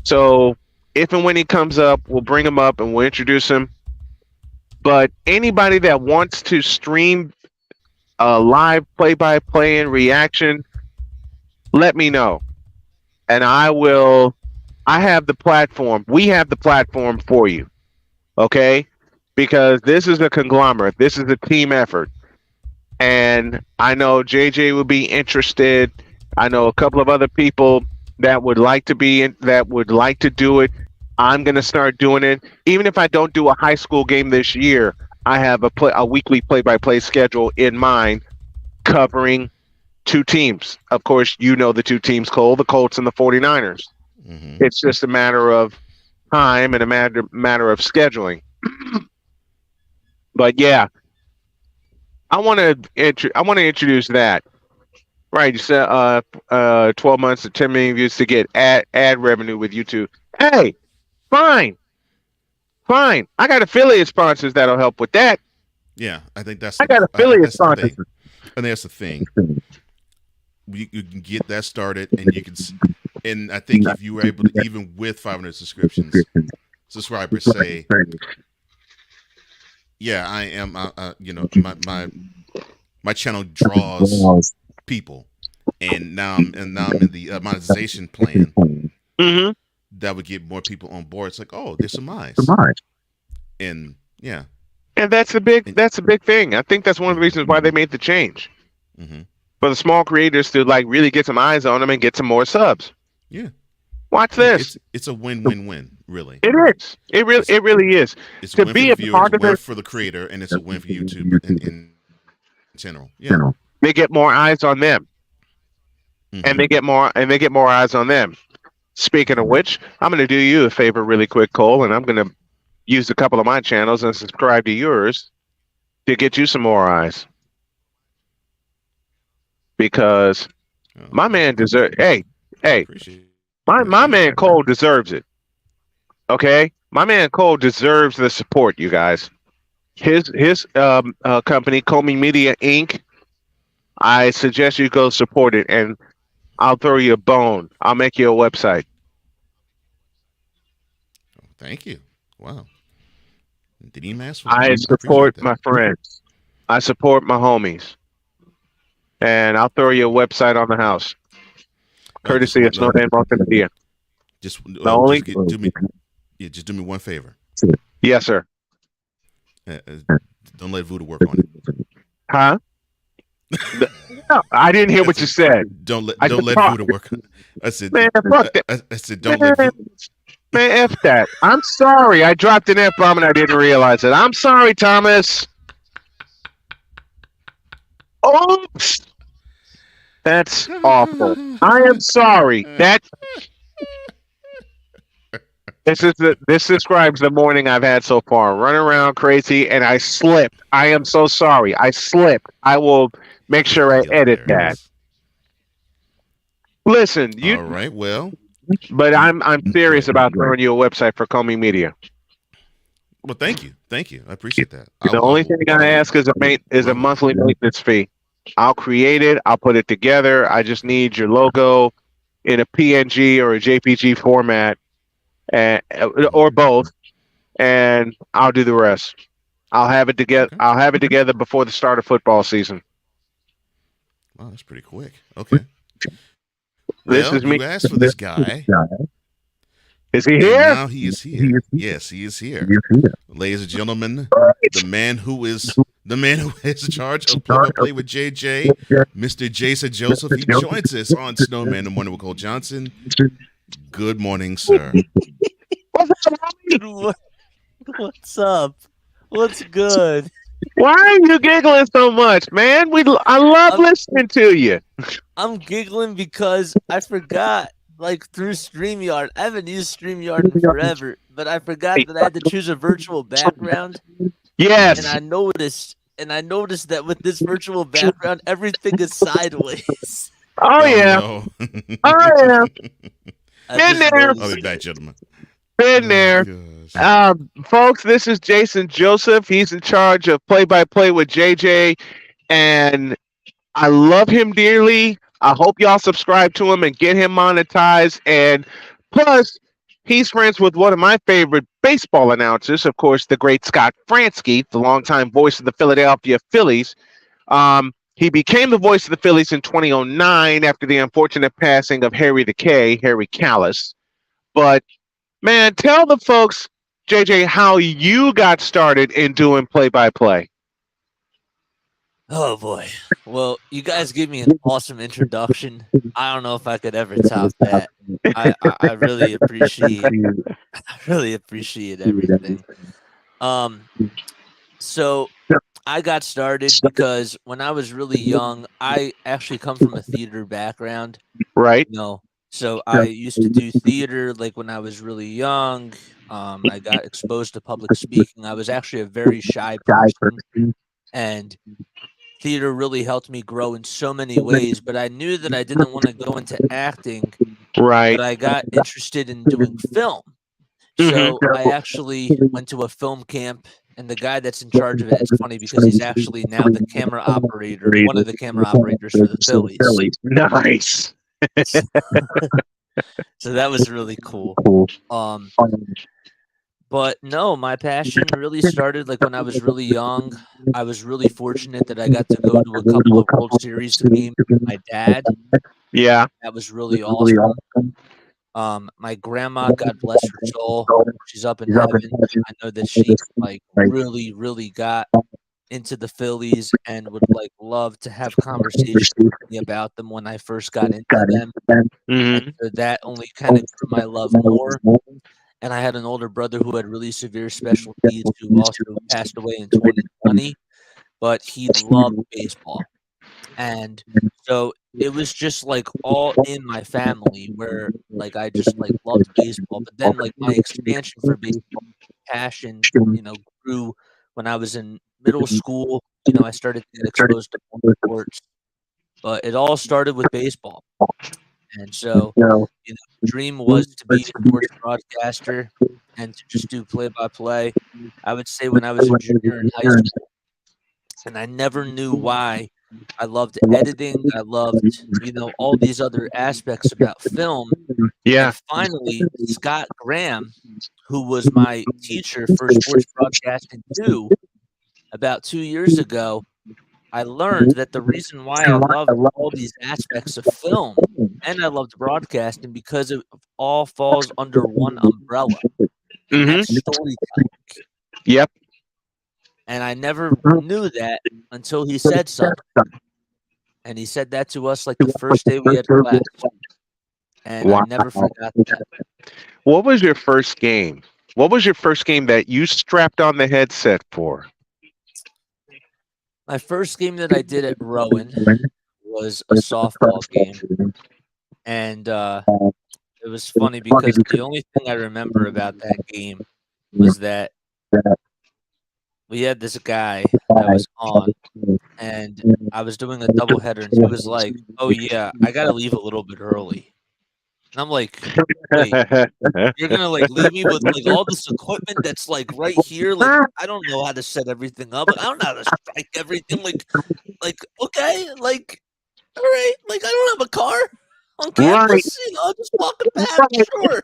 So if and when he comes up, we'll bring him up and we'll introduce him. But anybody that wants to stream a live play-by-play and reaction, let me know. And I have the platform. We have the platform for you. Okay? Because this is a conglomerate. This is a team effort. And I know JJ would be interested. I know a couple of other people that would like to do it. I'm going to start doing it. Even if I don't do a high school game this year, I have a weekly play-by-play schedule in mind covering two teams. Of course, you know the two teams, Cole, the Colts and the 49ers. Mm-hmm. It's just a matter of time and a matter of scheduling. But yeah, I want to introduce that. Right, you said 12 months to 10 million views to get ad revenue with YouTube. Hey, fine. I got affiliate sponsors that'll help with that. Yeah, I think that's. I got affiliate sponsors. And that's the thing. You can get that started, and you can. And I think if you were able to, even with 500 subscribers, say, "Yeah, I am." My channel draws people, and now I'm in the monetization plan. Mm-hmm. That would get more people on board. It's like, oh, there's some eyes, and yeah, and that's a big thing. I think that's one of the reasons why they made the change. Mm-hmm. For the small creators to really get some eyes on them and get some more subs. Yeah, watch this. It's a win-win-win, really. It is. It really is. It's a win for the viewer, it's a win for the creator, and it's a win for YouTube in general. Yeah, they get more eyes on them, and they get more eyes on them. Speaking of which, I'm going to do you a favor really quick, Cole, and I'm going to use a couple of my channels and subscribe to yours to get you some more eyes. Because my man deserves. Hey, my man Cole deserves it. Okay, my man Cole deserves the support, you guys. His company, Comey Media Inc. I suggest you go support it, and I'll throw you a bone. I'll make you a website. Thank you. Wow. Didn't even ask for I that. support my friends. I support my homies. And I'll throw you a website on the house. Courtesy of Snowman Multimedia. Just only do me one favor. Yes, sir. Don't let Voodoo work on it. Huh? No, I didn't hear what you said. Don't let Voodoo work on it. I said, man, fuck that. I said, don't let Voodoo. Man, F that. I'm sorry. I dropped an F-bomb and I didn't realize it. I'm sorry, Thomas. Oops. That's awful. I am sorry. This describes the morning I've had so far. Running around crazy, and I slipped. I am so sorry. I slipped. I will make sure I edit that. Listen, you. All right. Well. But I'm serious about throwing you a website for Comey Media. Well, thank you. I appreciate that. The only thing I ask is a monthly maintenance fee. I'll create it. I'll put it together. I just need your logo in a PNG or a JPG format, or both, and I'll do the rest. I'll have it together. Okay. I'll have it together before the start of football season. Wow, that's pretty quick. Okay. This is me. You asked for this guy. Is he here? Now he is here. Yes, he is here. Ladies and gentlemen, the man who is in charge of play with JJ, Mr. Jason Joseph. He joins us on Snowman in the Morning with Cole Johnson. Good morning, sir. What's up? What's good? Why are you giggling so much, man? I love listening to you. I'm giggling because I forgot, through StreamYard. I haven't used StreamYard in forever, but I forgot that I had to choose a virtual background. Yes. And I noticed that with this virtual background, everything is sideways. Oh yeah. No. Oh yeah. Been there. I'll be back, gentlemen. Been there. Folks, this is Jason Joseph. He's in charge of play-by-play with JJ, and I love him dearly. I hope y'all subscribe to him and get him monetized. And plus, he's friends with one of my favorite baseball announcers, of course, the great Scott Fransky, the longtime voice of the Philadelphia Phillies. He became the voice of the Phillies in 2009 after the unfortunate passing of Harry Callis. But, man, tell the folks, JJ, how you got started in doing play-by-play. Oh, boy. Well, you guys gave me an awesome introduction. I don't know if I could ever top that. I really appreciate everything. So I got started because when I was really young, I actually come from a theater background. Right. So I used to do theater when I was really young. I got exposed to public speaking. I was actually a very shy person, and theater really helped me grow in so many ways. But I knew that I didn't want to go into acting. Right. But I got interested in doing film. So I actually went to a film camp, and the guy that's in charge of it, it's funny because he's actually now the camera operator, one of the camera operators for the Phillies. Nice. So that was really cool. But no, my passion really started when I was really young. I was really fortunate that I got to go to a couple of World Series games with my dad. Yeah. That was really awesome. My grandma, God bless her soul, she's up in heaven. I know that she really, really got into the Phillies and would love to have conversations with me about them when I first got into them. And so that only kind of grew my love more. And I had an older brother who had really severe special needs who also passed away in 2020, but he loved baseball. And so it was just like all in my family where like I just like loved baseball. But then like my expansion for baseball passion, grew when I was in middle school. I started to get exposed to more sports, but it all started with baseball. And so, the dream was to be a sports broadcaster and to just do play-by-play. I would say when I was a junior in high school, and I never knew why. I loved editing. I loved, all these other aspects about film. Yeah. And finally, Scott Graham, who was my teacher for sports broadcasting too, about 2 years ago, I learned that the reason why I loved all these aspects of film and I loved broadcasting because it all falls under one umbrella, and that's storytelling. Yep. And I never knew that until he said something. And he said that to us like the first day we had class. And I never forgot that. What was your first game? What was your first game that you strapped on the headset for? My first game that I did at Rowan was a softball game. And it was funny because the only thing I remember about that game was that we had this guy that was on, and I was doing a doubleheader, and he was like, "Oh yeah, I gotta leave a little bit early." And I'm like, "Wait, you're gonna like leave me with like all this equipment that's like right here? Like I don't know how to set everything up. I don't know how to strike everything. Like okay, like all right, like I don't have a car on campus. I'll just walk it back. Sure."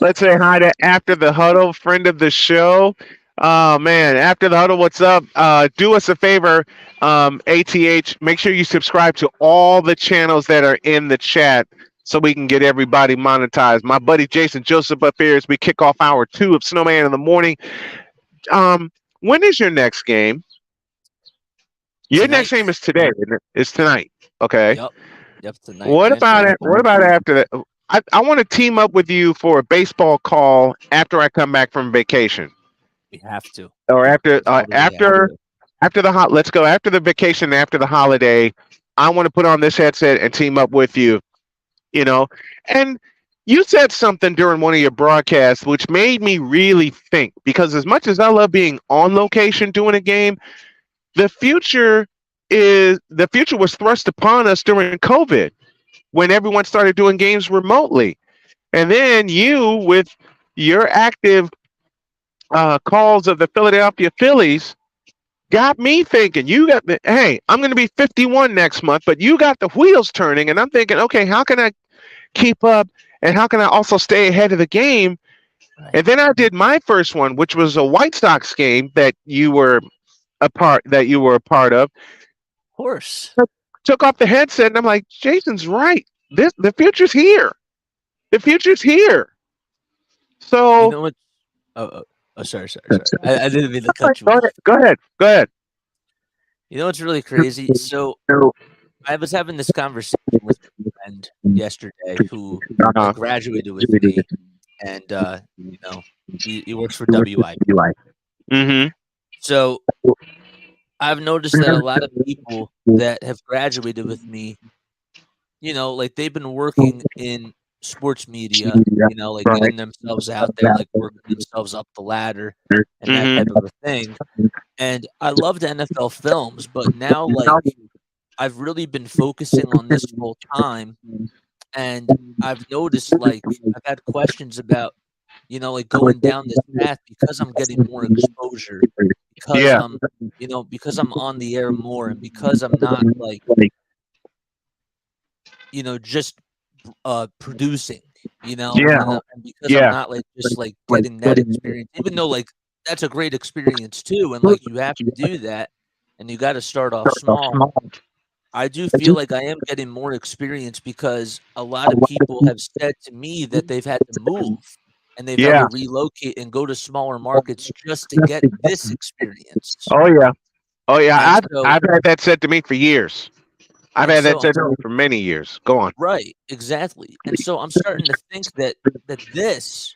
Let's say hi to After the Huddle, friend of the show. Oh man, After the Huddle, what's up? Do us a favor, ATH. Make sure you subscribe to all the channels that are in the chat so we can get everybody monetized. My buddy Jason Joseph up here as we kick off hour 2 of Snowman in the morning. When is your next game? Your next game is today. Isn't it? It's tonight. Okay. Yep. Tonight. What about it? What about after that? I want to team up with you for a baseball call after I come back from vacation. We have to. Or after the let's go after the vacation, after the holiday. I want to put on this headset and team up with you. And you said something during one of your broadcasts which made me really think, because as much as I love being on location doing a game, the future was thrust upon us during COVID, when everyone started doing games remotely. And then you, with your active calls of the Philadelphia Phillies, got me thinking, hey, I'm going to be 51 next month, but you got the wheels turning. And I'm thinking, okay, how can I keep up? And how can I also stay ahead of the game? Right. And then I did my first one, which was a White Sox game that you were a part of. Of course. Took off the headset and I'm like, Jason's right. The future's here. The future's here. So you know what? Sorry. I didn't mean to cut you off. Go ahead. You know what's really crazy? So I was having this conversation with a friend yesterday who graduated with me, and he works for WIP. Mm-hmm. So I've noticed that a lot of people that have graduated with me, like they've been working in sports media, like getting themselves out there, like working themselves up the ladder and that type of a thing. And I loved NFL films, but now like I've really been focusing on this full time, and I've noticed like I've had questions about like going down this path because I'm getting more exposure, because because I'm on the air more, and because I'm not like just producing, and because I'm not like just like getting that experience, even though like that's a great experience too, and like you have to do that, and you got to start off small. I do feel like I am getting more experience because a lot of people have said to me that they've had to move and they've had to relocate and go to smaller markets just to get this experience. Oh yeah. I've had that said to me for years. I've had that said to me for many years. Go on. Right, exactly. And so I'm starting to think that this,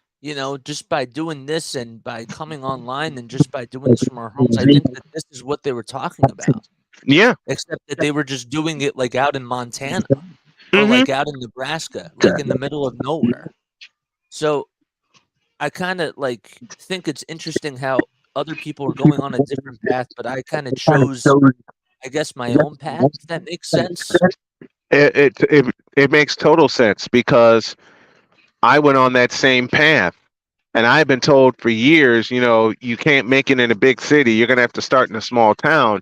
just by doing this and by coming online and just by doing this from our homes, I think that this is what they were talking about. Yeah. Except that they were just doing it like out in Montana or Mm-hmm. like out in Nebraska, like in the middle of nowhere. So I kind of like think it's interesting how other people are going on a different path, but I kind of chose, I guess, my own path, if that makes sense. It makes total sense because I went on that same path. And I've been told for years, you can't make it in a big city. You're going to have to start in a small town.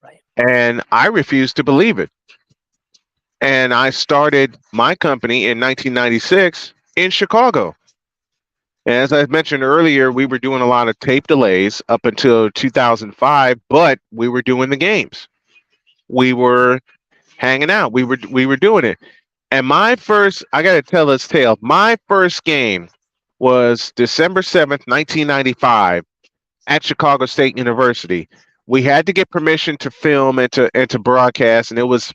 Right. And I refused to believe it. And I started my company in 1996 in Chicago. And as I mentioned earlier, we were doing a lot of tape delays up until 2005, but we were doing the games. We were hanging out. We were doing it. And I got to tell this tale. My first game was December 7th, 1995 at Chicago State University. We had to get permission to film and to broadcast, and it was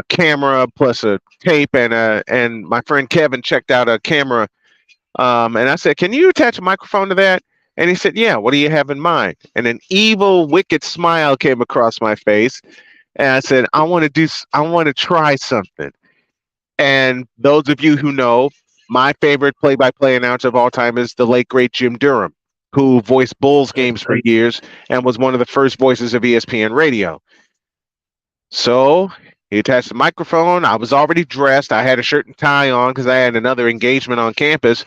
camera plus a tape, and my friend Kevin checked out a camera, and I said, "Can you attach a microphone to that?" And he said, "Yeah. What do you have in mind?" And an evil, wicked smile came across my face, and I said, I want to try something." And those of you who know, my favorite play-by-play announcer of all time is the late great Jim Durham, who voiced Bulls games for years and was one of the first voices of ESPN radio. So he attached the microphone. I was already dressed. I had a shirt and tie on because I had another engagement on campus.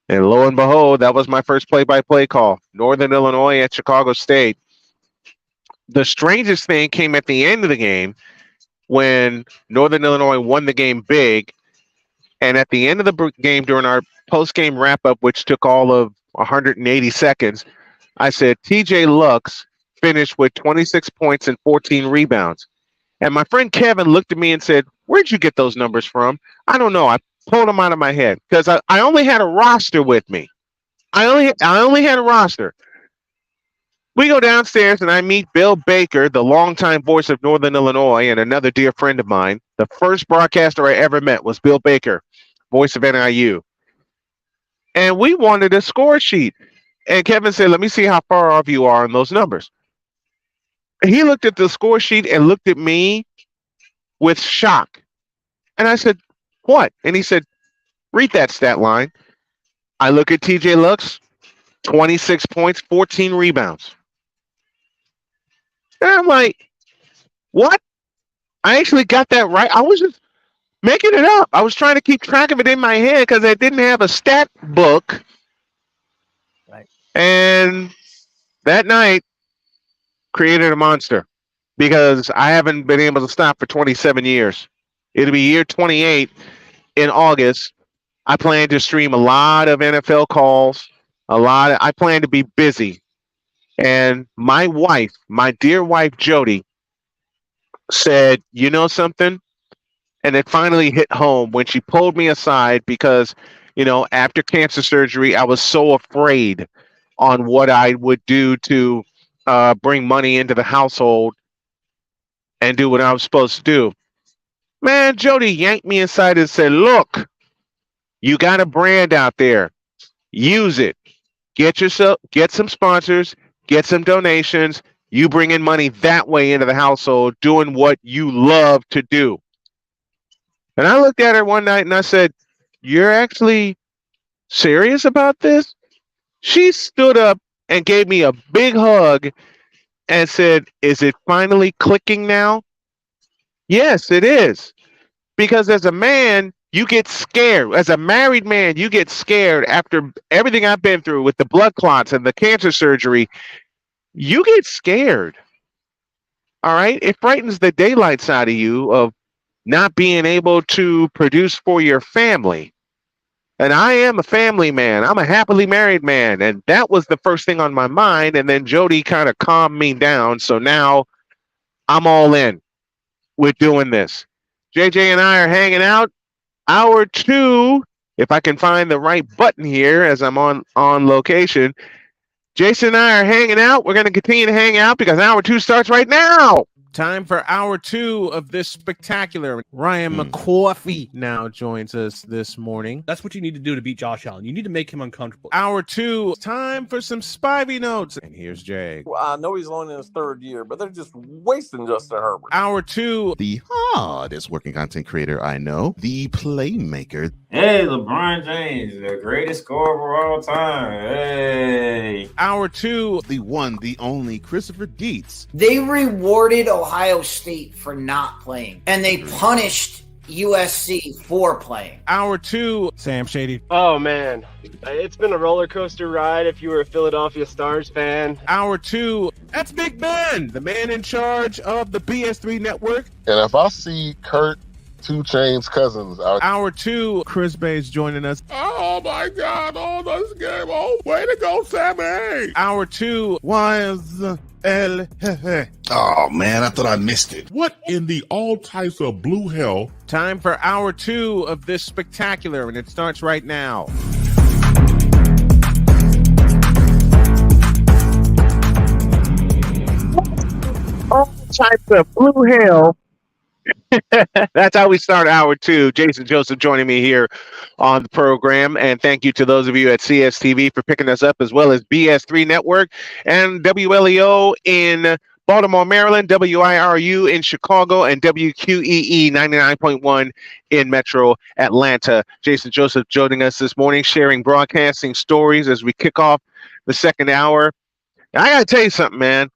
And lo and behold, that was my first play-by-play call. Northern Illinois at Chicago State. The strangest thing came at the end of the game when Northern Illinois won the game big. And at the end of the game, during our post-game wrap-up, which took all of 180 seconds, I said, TJ Lux finished with 26 points and 14 rebounds. And my friend Kevin looked at me and said, "Where'd you get those numbers from?" I don't know. I pulled them out of my head because I only had a roster with me. I only had a roster. We go downstairs and I meet Bill Baker, the longtime voice of Northern Illinois and another dear friend of mine. The first broadcaster I ever met was Bill Baker, voice of NIU. And we wanted a score sheet. And Kevin said, "Let me see how far off you are on those numbers." He looked at the score sheet and looked at me with shock. And I said, "What?" And he said, "Read that stat line." I look at TJ Lux, 26 points, 14 rebounds. And I'm like, "What?" I actually got that right. I was just making it up. I was trying to keep track of it in my head because I didn't have a stat book. Right. And that night created a monster because I haven't been able to stop for 27 years. It'll be year 28 in August. I plan to stream a lot of NFL calls. I plan to be busy. And my wife, my dear wife, Jody, said, "You know something?" And it finally hit home when she pulled me aside because, after cancer surgery, I was so afraid on what I would do to bring money into the household and do what I was supposed to do. Man, Jody yanked me aside and said, "Look, you got a brand out there. Use it. Get some sponsors, get some donations. You bring in money that way into the household, doing what you love to do." And I looked at her one night and I said, "You're actually serious about this?" She stood up and gave me a big hug and said, "Is it finally clicking now?" Yes, it is. Because as a man, you get scared. As a married man, you get scared after everything I've been through with the blood clots and the cancer surgery. You get scared. All right? It frightens the daylights out of you of not being able to produce for your family. And I am a family man. I'm a happily married man. And that was the first thing on my mind. And then Jody kind of calmed me down. So now I'm all in with doing this. JJ and I are hanging out. Hour 2, if I can find the right button here as I'm on location. Jason and I are hanging out. We're going to continue to hang out because hour 2 starts right now. Time for hour 2 of this spectacular. Ryan McCoffey now joins us this morning. That's what you need to do to beat Josh Allen. You need to make him uncomfortable. Hour 2, time for some Spivey notes. And here's Jay. Well, I know he's only in his third year, but they're just wasting Justin Herbert. Hour 2, the hardest working content creator I know, the playmaker. Hey, LeBron James, the greatest scorer of all time. Hey. Hour 2, the one, the only Christopher Dietz. They rewarded Ohio State for not playing, and they punished USC for playing. Hour 2, Sam Shady. Oh, man. It's been a roller coaster ride if you were a Philadelphia Stars fan. Hour 2, that's Big Ben, the man in charge of the BS3 network. And if I see Kurt 2 Chainz Cousins out. Hour 2, Chris Bay's joining us. Oh my God! Oh, this game! Oh, way to go, Sammy! Hour 2 was Oh man, I thought I missed it. What in the all types of blue hell? Time for hour 2 of this spectacular, and it starts right now. All types of blue hell. That's how we start hour 2. Jason Joseph joining me here on the program. And thank you to those of you at CSTV for picking us up, as well as BS3 Network and WLEO in Baltimore, Maryland, WIRU in Chicago, and WQEE 99.1 in Metro Atlanta. Jason Joseph joining us this morning, sharing broadcasting stories as we kick off the second hour. I got to tell you something, man.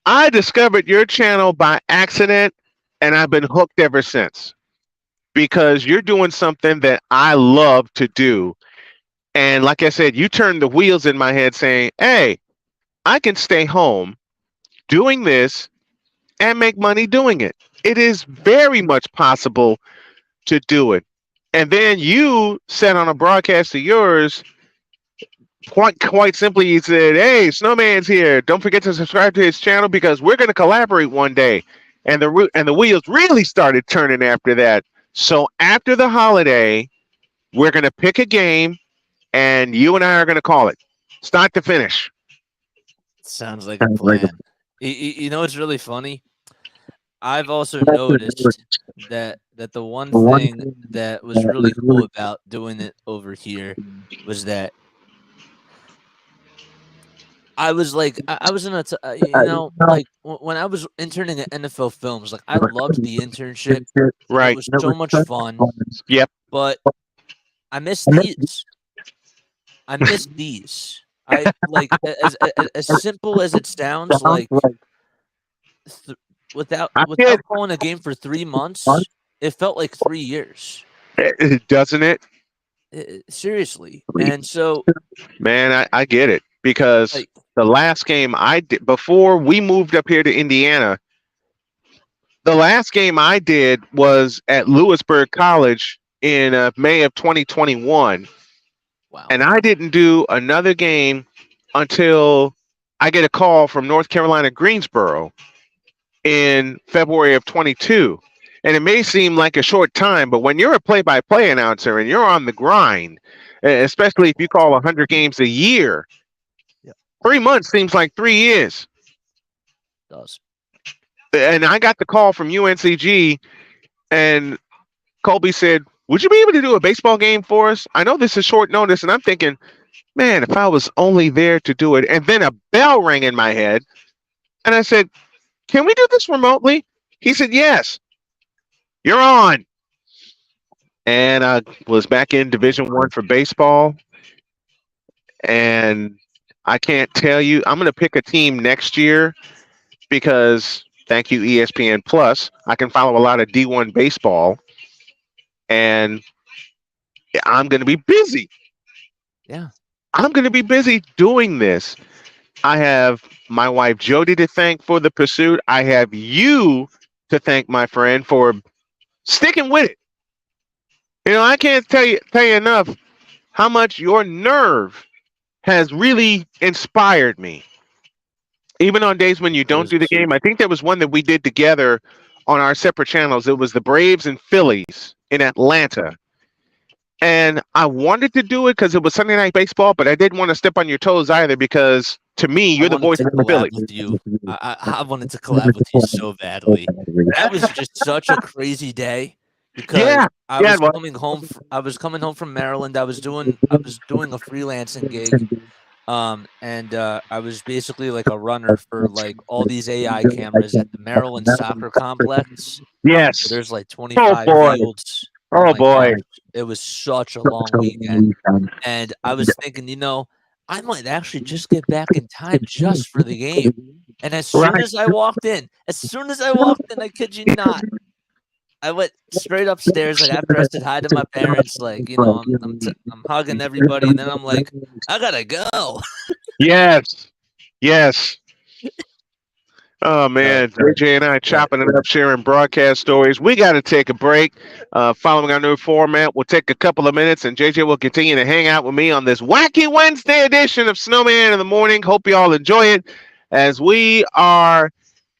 I discovered your channel by accident, and I've been hooked ever since, because you're doing something that I love to do. And like I said, you turned the wheels in my head saying, hey, I can stay home doing this and make money doing it. It is very much possible to do it. And then you said on a broadcast of yours, quite simply, you said, hey, Snowman's here. Don't forget to subscribe to his channel because we're going to collaborate one day. And the wheels really started turning after that. So after the holiday, we're going to pick a game, and you and I are going to call it start to finish. Sounds like a plan. You know what's really funny? I've also noticed that the one thing that was really cool about doing it over here was that I was like, I was in a, like when I was interning at NFL Films, like I loved the internship. Right. It was so much fun. Yep. But I miss these. I miss these. I like as simple as it sounds. Like without playing a game for 3 months, it felt like 3 years. Doesn't it? Seriously. And so, man, I get it, because the last game I did before we moved up here to Indiana, the last game I did was at Lewisburg College in May of 2021. Wow. And I didn't do another game until I get a call from North Carolina Greensboro in February of 22. And it may seem like a short time, but when you're a play-by-play announcer and you're on the grind, especially if you call 100 games a year, 3 months seems like 3 years. It does. And I got the call from UNCG, and Colby said, would you be able to do a baseball game for us? I know this is short notice. And I'm thinking, man, if I was only there to do it. And then a bell rang in my head. And I said, can we do this remotely? He said, yes. You're on. And I was back in Division I for baseball. And I can't tell you, I'm going to pick a team next year because, thank you, ESPN Plus, I can follow a lot of D1 baseball. And I'm going to be busy. Yeah. I'm going to be busy doing this. I have my wife, Jody, to thank for the pursuit. I have you to thank, my friend, for sticking with it. You know, I can't tell you enough how much your nerve has really inspired me. Even on days when you don't do the game. I think there was one that we did together on our separate channels. It was the Braves and Phillies in Atlanta. And I wanted to do it because it was Sunday Night Baseball, but I didn't want to step on your toes either because to me, I you're the wanted voice to of the collab Phillies. with you. I wanted to collab with you so badly. That was just such a crazy day because Yeah, I yeah, was it was. coming home. I was coming home from Maryland. I was doing a freelancing gig. And I was basically like a runner for like all these AI cameras at the Maryland soccer complex. Yes. There's like Oh 25 boy. fields. Oh Oh my boy. gosh. It was such a long weekend. And I was thinking, I might actually just get back in time just for the game. And as soon as I walked in, I kid you not, I went straight upstairs. Like after I said hi to my parents, like I'm hugging everybody, and then I'm like, I gotta go. Yes. Yes. Oh man, JJ and I chopping it up, sharing broadcast stories. We got to take a break. Following our new format, we'll take a couple of minutes, and JJ will continue to hang out with me on this wacky Wednesday edition of Snowman in the Morning. Hope you all enjoy it as we are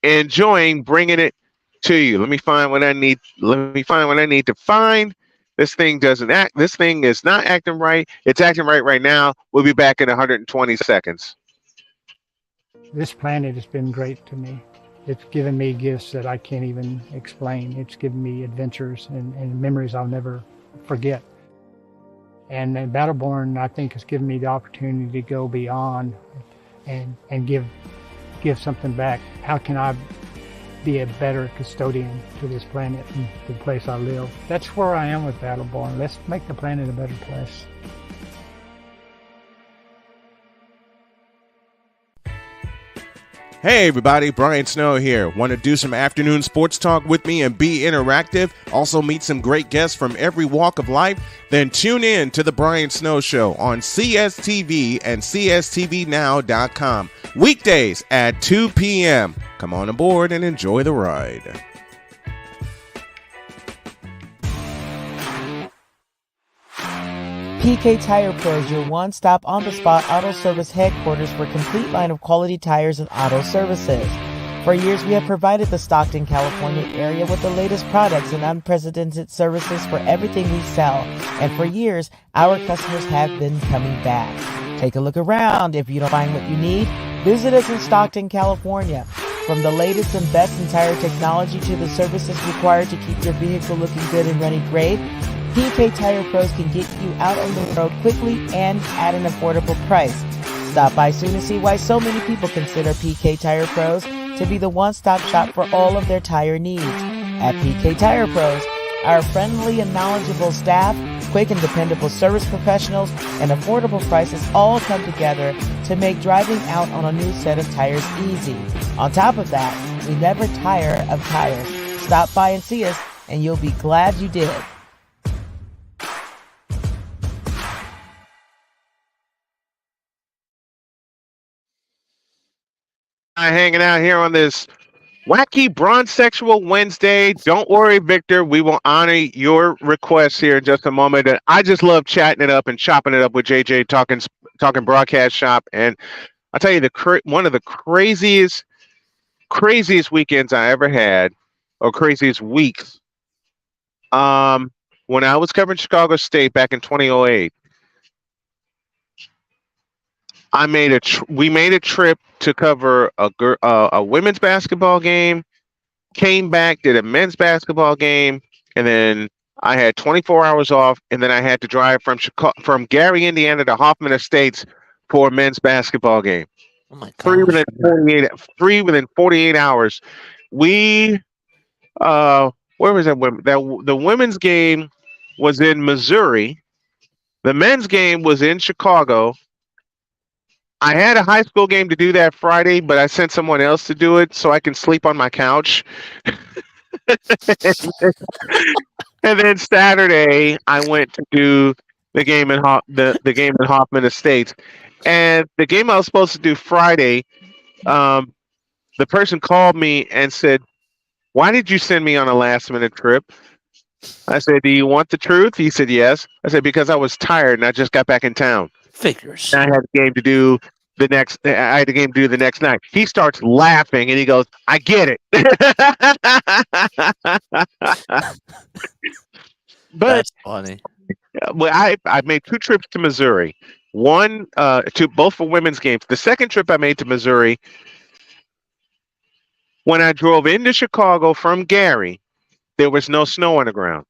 enjoying bringing it to you. Let me find what I need. To find. This thing doesn't act. This thing is not acting right. It's acting right now. We'll be back in 120 seconds. This planet has been great to me. It's given me gifts that I can't even explain. It's given me adventures and memories I'll never forget. And Battleborn, I think, has given me the opportunity to go beyond and give something back. How can I be a better custodian to this planet and the place I live? That's where I am with Battleborn. Let's make the planet a better place. Hey everybody, Brian Snow here. Want to do some afternoon sports talk with me and be interactive? Also meet some great guests from every walk of life? Then tune in to The Brian Snow Show on CSTV and CSTVnow.com. Weekdays at 2 p.m. Come on aboard and enjoy the ride. PK Tire Pro is your one-stop on-the-spot auto service headquarters for a complete line of quality tires and auto services. For years, we have provided the Stockton, California area with the latest products and unprecedented services for everything we sell. And for years, our customers have been coming back. Take a look around. If you don't find what you need, visit us in Stockton, California. From the latest and best in tire technology to the services required to keep your vehicle looking good and running great, PK Tire Pros can get you out on the road quickly and at an affordable price. Stop by soon to see why so many people consider PK Tire Pros to be the one-stop shop for all of their tire needs. At PK Tire Pros, our friendly and knowledgeable staff, quick and dependable service professionals, and affordable prices all come together to make driving out on a new set of tires easy. On top of that, we never tire of tires. Stop by and see us, and you'll be glad you did. Hanging out here on this wacky bronze sexual Wednesday. Don't worry, Victor. We will honor your requests here in just a moment. And I just love chatting it up and chopping it up with JJ, talking broadcast shop. And I'll tell you, one of the craziest weekends I ever had, or craziest weeks. When I was covering Chicago State back in 2008. We made a trip to cover a women's basketball game, came back, did a men's basketball game, and then I had 24 hours off, and then I had to drive from Gary, Indiana to Hoffman Estates for a men's basketball game. Oh my gosh. Three within 48 hours. We where was that? The women's game was in Missouri. The men's game was in Chicago. I had a high school game to do that Friday, but I sent someone else to do it so I can sleep on my couch. And then Saturday, I went to do the game in the game in Hoffman Estates, and the game I was supposed to do Friday. The person called me and said, "Why did you send me on a last-minute trip?" I said, "Do you want the truth?" He said, "Yes." I said, "Because I was tired and I just got back in town." Figures. And I had a game to do the next night. He starts laughing and he goes, "I get it." But that's funny. Well, I made 2 trips to Missouri. both for women's games. The second trip I made to Missouri, when I drove into Chicago from Gary, there was no snow on the ground.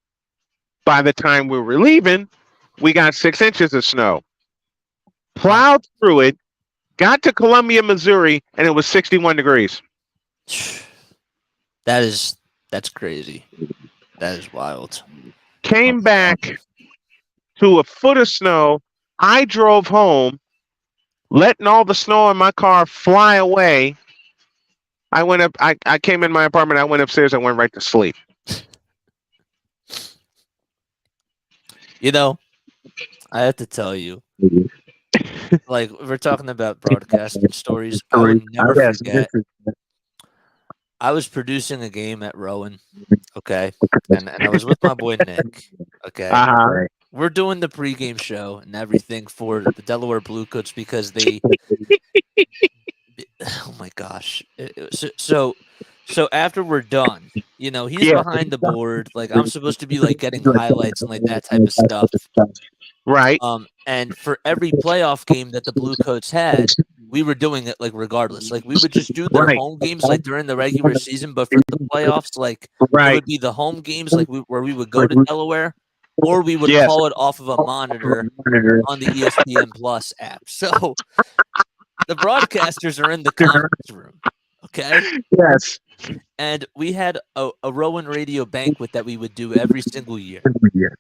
By the time we were leaving, we got 6 inches of snow. Plowed through it, got to Columbia, Missouri, and it was 61 degrees. That's crazy. That is wild. Came back to a foot of snow. I drove home, letting all the snow in my car fly away. I went up. I came in my apartment. I went upstairs. I went right to sleep. You know, I have to tell you, like we're talking about broadcasting stories. I will never forget. I was producing a game at Rowan, okay, and I was with my boy Nick, okay. We're doing the pregame show and everything for the Delaware Bluecoats because they. Oh my gosh! So after we're done, you know, he's behind the board. Like I'm supposed to be like getting highlights and like that type of stuff. Right. And for every playoff game that the Bluecoats had, we were doing it like regardless. Like we would just do their home games like during the regular season, but for the playoffs, like it would be the home games like where we would go to Delaware, or we would call it off of a monitor on the ESPN Plus app. So the broadcasters are in the conference room. Okay. Yes. And we had a Rowan radio banquet that we would do every single year.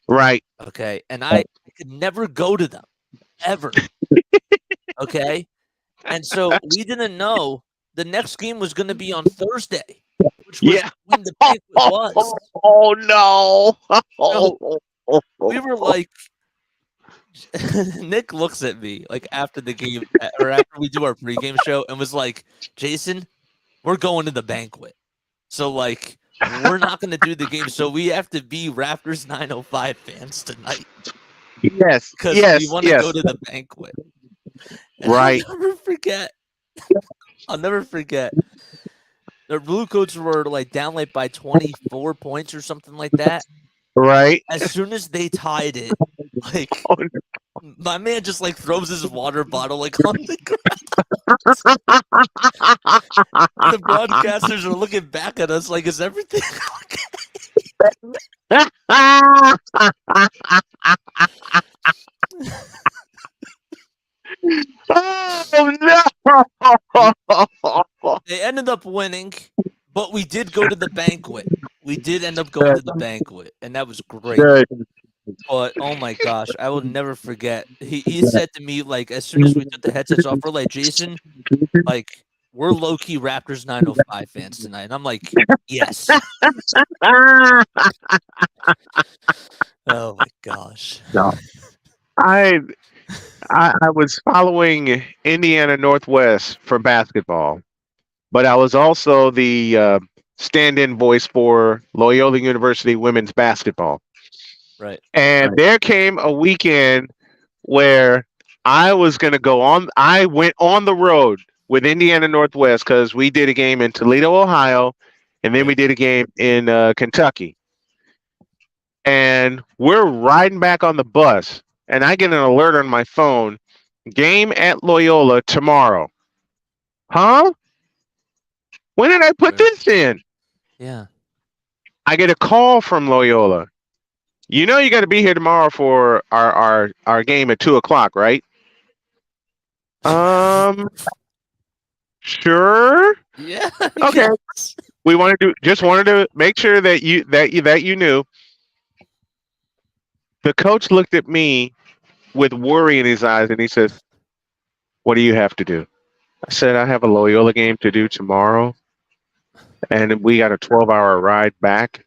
Right. Okay. And I could never go to them ever. Okay. And so we didn't know the next game was going to be on Thursday, which was when the banquet was. Oh no. So we were like, Nick looks at me like after the game or after we do our pregame show and was like, Jason, we're going to the banquet. So like we're not going to do the game. So we have to be Raptors 905 fans tonight. Yes. Because we want to go to the banquet. And Right. I'll never forget. The Bluecoats were like down like by 24 points or something like that. Right. As soon as they tied it, like my man just like throws his water bottle like on the ground. The broadcasters are looking back at us like, is everything okay? Oh no! They ended up winning, but we did go to the banquet. We did end up going to the banquet, and that was great. Good. But oh my gosh, I will never forget. He said to me, like, as soon as we took the headsets off, we're like, Jason, like, we're low-key Raptors 905 fans tonight. And I'm like, yes. Oh my gosh. I was following Indiana Northwest for basketball, but I was also the stand-in voice for Loyola University women's basketball. Right. And there came a weekend where I was going to go on. I went on the road with Indiana Northwest because we did a game in Toledo, Ohio, and then we did a game in Kentucky. And we're riding back on the bus, and I get an alert on my phone, game at Loyola tomorrow. Huh? When did I put this in? Yeah. I get a call from Loyola. You know you got to be here tomorrow for our game at 2:00, right? Sure. Yeah. Okay. Yes. We wanted to make sure that you knew. The coach looked at me with worry in his eyes and he says, "What do you have to do?" I said, "I have a Loyola game to do tomorrow, and we got a 12-hour ride back,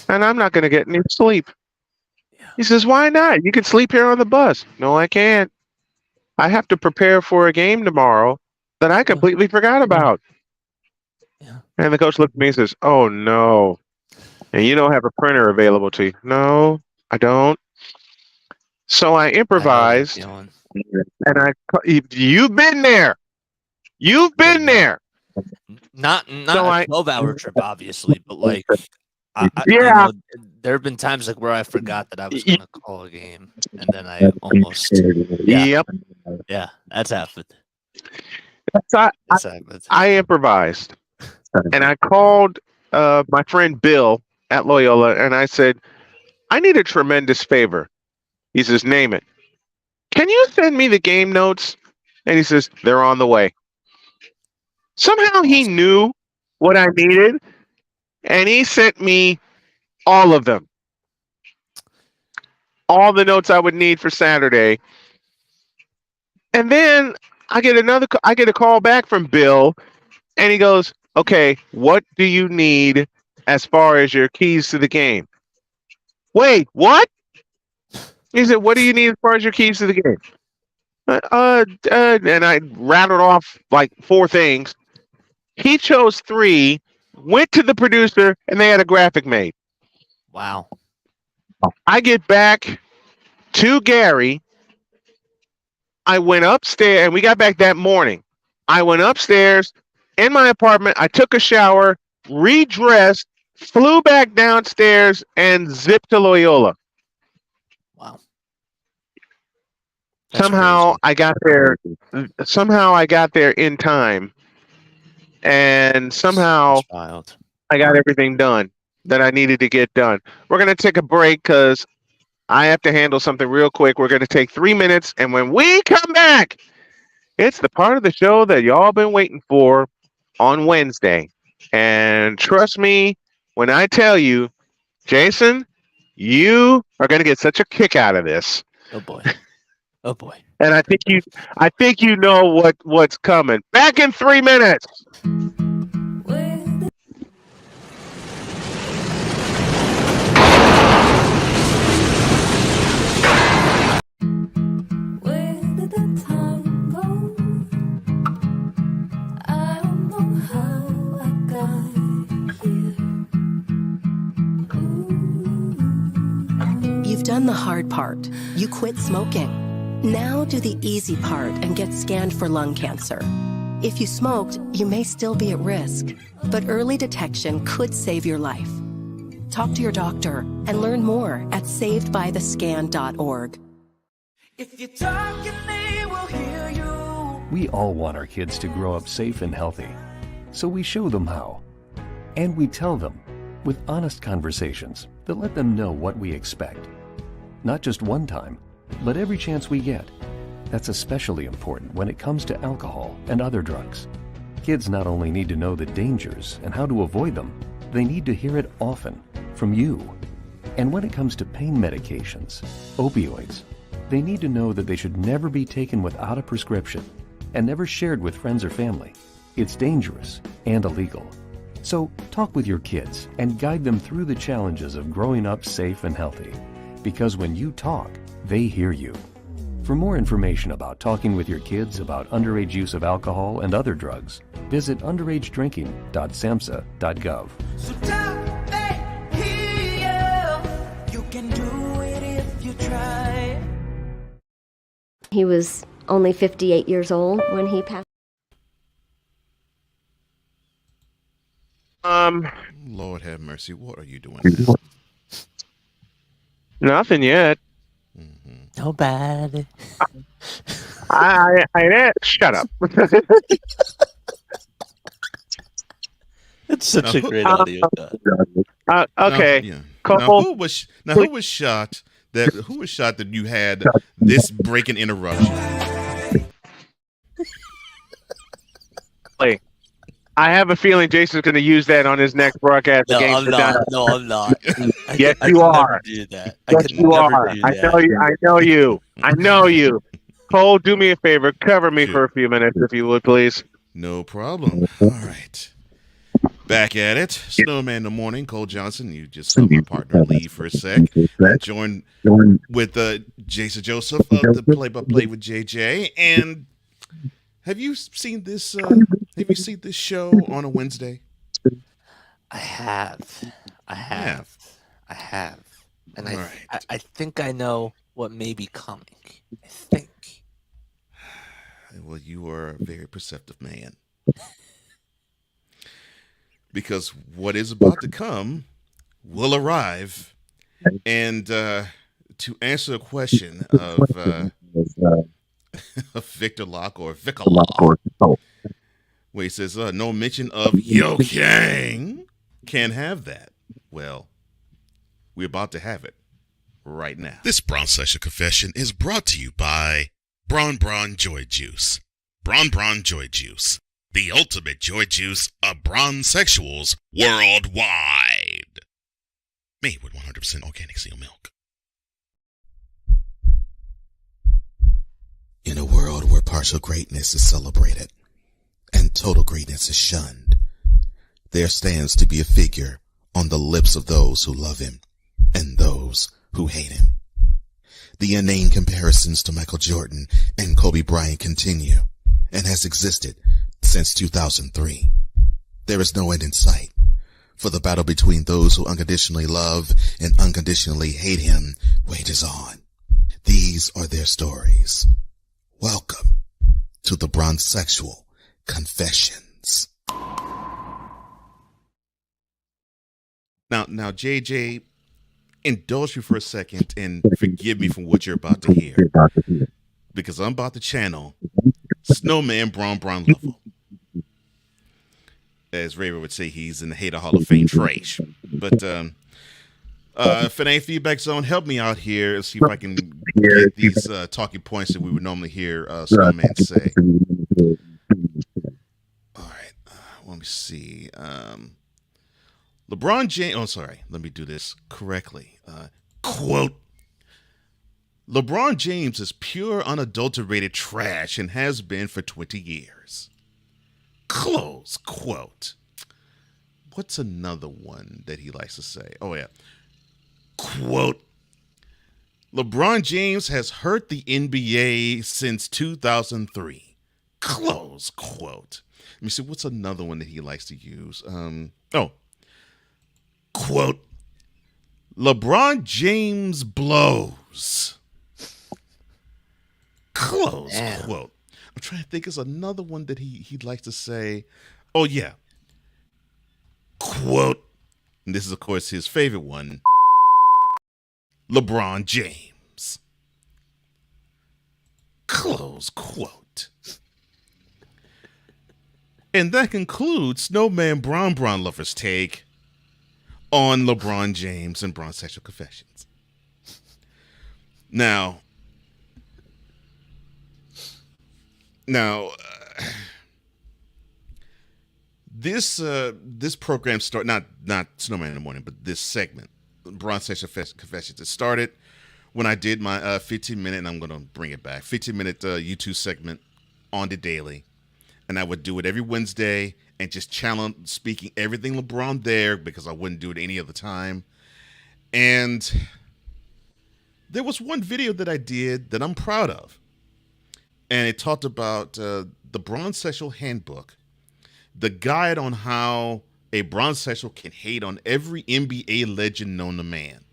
and I'm not going to get any sleep." He says, "Why not? You can sleep here on the bus." "No, I can't. I have to prepare for a game tomorrow that I completely forgot about." Yeah. And the coach looked at me and says, "Oh, no. And you don't have a printer available to you?" "No, I don't." So I improvised. You've been there. You've been there. Not So a 12-hour trip, obviously, but like, there have been times like where I forgot that I was going to call a game, and then I almost Yep. Yeah, that's happened. So That's happened. I improvised, and I called my friend Bill at Loyola, and I said, I need a tremendous favor. He says, name it. Can you send me the game notes? And he says, they're on the way. Somehow he knew what I needed, and he sent me all of them. All the notes I would need for Saturday. And then I get a call back from Bill, and he goes, okay, what do you need as far as your keys to the game? Wait, what? He said, what do you need as far as your keys to the game? And I rattled off like 4 things. He chose 3, went to the producer, and they had a graphic made. Wow. I get back to Gary. I went upstairs, and we got back that morning. I went upstairs in my apartment. I took a shower, redressed, flew back downstairs, and zipped to Loyola. Wow. Somehow I got there in time, and somehow I got everything done that I needed to get done. We're going to take a break because I have to handle something real quick. We're going to take 3 minutes, and when we come back, it's the part of the show that y'all been waiting for on Wednesday. And trust me when I tell you, Jason, you are going to get such a kick out of this. Oh boy. Oh boy. And I think you know what's coming. Back in 3 minutes. You've done the hard part. You quit smoking. Now do the easy part and get scanned for lung cancer. If you smoked, you may still be at risk, but early detection could save your life. Talk to your doctor and learn more at savedbythescan.org. If you're talking, they will hear you. We all want our kids to grow up safe and healthy, so we show them how. And we tell them with honest conversations that let them know what we expect. Not just one time, but every chance we get. That's especially important when it comes to alcohol and other drugs. Kids not only need to know the dangers and how to avoid them, they need to hear it often from you. And when it comes to pain medications, opioids, they need to know that they should never be taken without a prescription and never shared with friends or family. It's dangerous and illegal. So talk with your kids and guide them through the challenges of growing up safe and healthy. Because when you talk, they hear you. For more information about talking with your kids about underage use of alcohol and other drugs, visit underagedrinking.samhsa.gov. So talk, they hear you. You can do it if you try. He was only 58 years old when he passed. Lord have mercy. What are you doing? Nothing yet. Nobody. Shut up. It's such a great audio cut. Okay. Now, who was shocked that you had this breaking interruption? I have a feeling Jason's going to use that on his next broadcast. No, I'm not. No, I'm not. Yes, you are. Do that. Yes, you are. I know you. I know you. I know you. Cole, do me a favor. Cover me for a few minutes, if you would, please. No problem. All right. Back at it. Snowman in the morning. Cole Johnson. You just saw my partner leave for a sec. Joined with Jason Joseph of the Play-by-Play with JJ. And have you seen this? Have you seen this show on a Wednesday? I have. And I think I know what may be coming. I think. Well, you are a very perceptive man. Because what is about to come will arrive. And to answer the question of Victor Lock or Vicalaw, where he says, no mention of Yo Kang. Can't have that. Well, we're about to have it right now. This Braun Session Confession is brought to you by Braun Joy Juice. Braun Joy Juice, the ultimate joy juice of bronzesexuals worldwide. Made with 100% organic seal milk. In a world where partial greatness is celebrated and total greatness is shunned, there stands to be a figure on the lips of those who love him and those who hate him. The inane comparisons to Michael Jordan and Kobe Bryant continue and has existed since 2003. There is no end in sight, for the battle between those who unconditionally love and unconditionally hate him wages on. These are their stories. Welcome to the Bronzesexual Confessions. Now, JJ, indulge me for a second and forgive me for what you're about to hear, because I'm about to channel Snowman Braun level. As Raver would say, he's in the Hater Hall of Fame trash. But Finane Feedback Zone, help me out here and see if I can get these talking points that we would normally hear Snowman say. All right, let me see. LeBron James, oh, sorry, let me do this correctly. Quote, LeBron James is pure, unadulterated trash and has been for 20 years. Close quote. What's another one that he likes to say? Oh, yeah. Quote, LeBron James has hurt the NBA since 2003. Close quote. Let me see, what's another one that he likes to use? Quote, LeBron James blows. Close quote. I'm trying to think. There's another one that he likes to say. Oh, yeah. Quote. And this is, of course, his favorite one. LeBron James. Close quote. And that concludes Snowman Braun Lover's take on LeBron James and Bronzesexual Confessions. Now, this program start not Snowman in the Morning, but this segment, Bronzesexual Confessions, it started when I did my 15-minute, and I'm going to bring it back, 15-minute YouTube segment on the daily, and I would do it every Wednesday and just challenge speaking everything LeBron there because I wouldn't do it any other time. And there was one video that I did that I'm proud of. And it talked about the Bronzesexual Handbook, the guide on how a Bronzesexual can hate on every NBA legend known to man.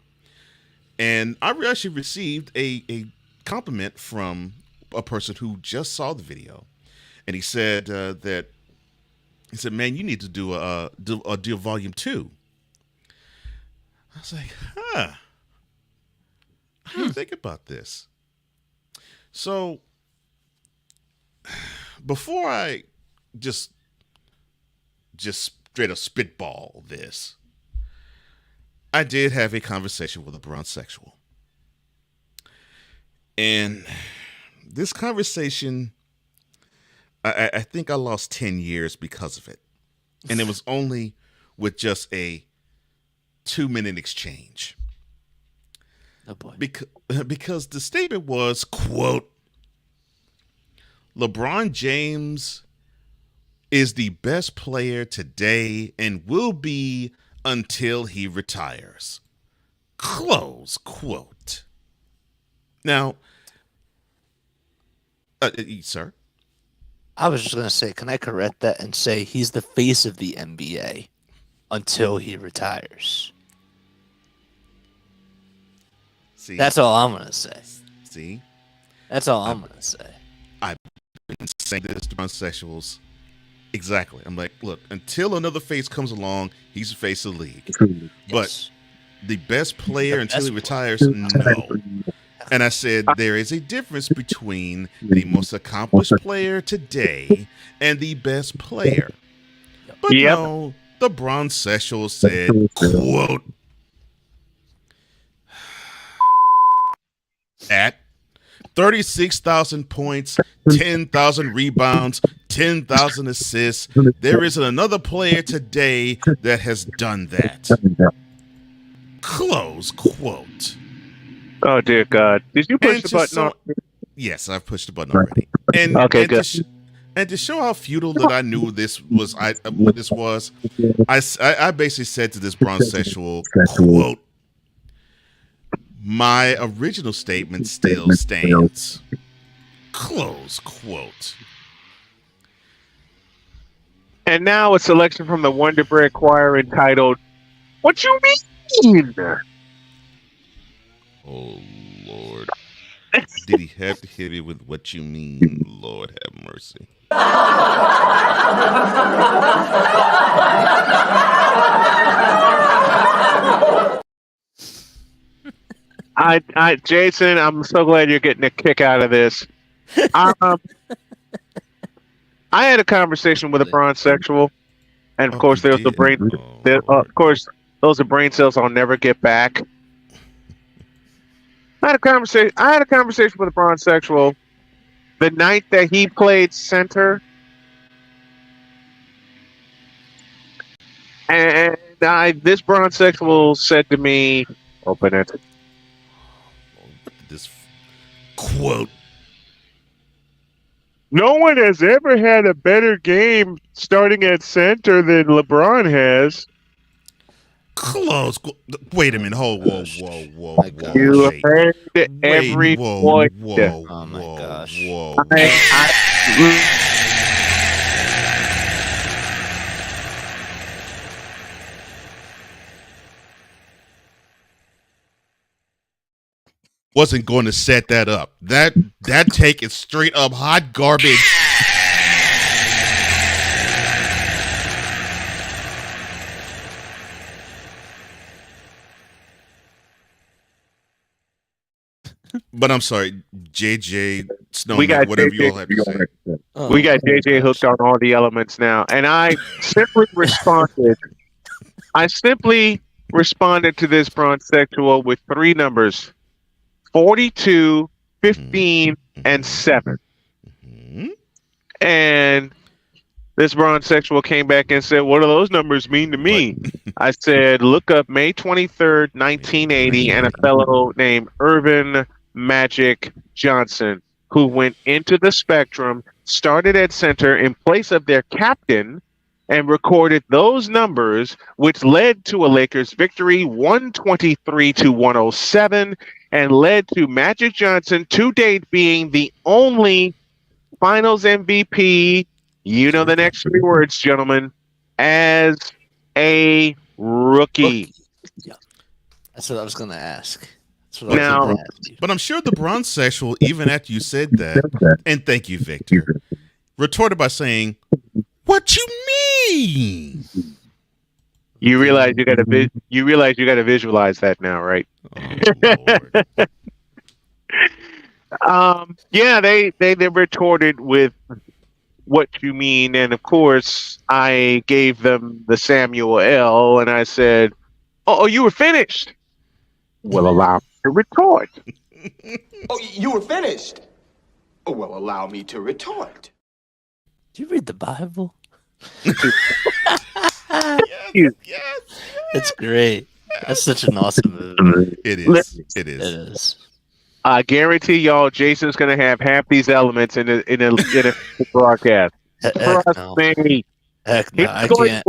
And I actually received a compliment from a person who just saw the video. And he said man, you need to do a volume 2. I was like, I didn't think about this. So before I just straight up spitball this, I did have a conversation with a Bronzesexual. And this conversation, I think I lost 10 years because of it. And it was only with just a 2-minute exchange. Oh boy. Because the statement was, quote, LeBron James is the best player today and will be until he retires. Close quote. Now, sir? I was just going to say, can I correct that and say he's the face of the NBA until he retires? See? That's all I'm going to say. See? That's all I'm going to say. I've been saying this to Bronzesexuals. Exactly. I'm like, look, until another face comes along, he's the face of the league. Yes. But the best player until he retires, no. And I said there is a difference between the most accomplished player today and the best player. But no, the bronze sexual said, quote, at 36,000 points, 10,000 rebounds, 10,000 assists, there isn't another player today that has done that. Close quote. Oh, dear God. Did you push the button? Yes, I've pushed the button already. And, okay, and good. And to show how futile that I knew this was, what this was, I basically said to this bronze sexual, quote, my original statement still stands. Close quote. And now a selection from the Wonder Bread Choir entitled, What You Mean? Oh, Lord. Did he have to hit me with what you mean? Lord have mercy. Jason, I'm so glad you're getting a kick out of this. I had a conversation with a bronze sexual, and of course, there's the brain. Of course, those are brain cells I'll never get back. I had a conversation with a bronze sexual the night that he played center, and this bronze sexual said to me, "Open it." This quote. No one has ever had a better game starting at center than LeBron has. Close. Wait a minute. Hold. Whoa. You heard every whoa. Oh my gosh. Whoa. Wasn't going to set that up. That take is straight up hot garbage. But I'm sorry, JJ, Snowman, whatever you all have to say. We got JJ hooked on all the elements now, and I simply responded. I simply responded to this bronze sexual with three numbers: 42, 15, and 7. And this bronze sexual came back and said, "What do those numbers mean to me?" I said, "Look up May 23rd, 1980, and a fellow named Irvin Magic Johnson, who went into the Spectrum, started at center in place of their captain, and recorded those numbers, which led to a Lakers victory 123-107, and led to Magic Johnson to date being the only Finals MVP, you know the next 3 words, gentlemen, as a rookie." Yeah. That's what I was going to ask. But I'm sure the bronze sexual, even after you said that, and thank you, Victor, retorted by saying, "What you mean?" You realize you got to visualize that now, right? Oh, yeah, they retorted with "what you mean," and of course I gave them the Samuel L. and I said, "Oh, you were finished." "Well, allow me to retort." Oh, you were finished. Oh, well, allow me to retort. Do you read the Bible? Yes. It's great. That's such an awesome movie. It is. I guarantee y'all, Jason's gonna have half these elements in a broadcast. Trust me. Heck no, I can't.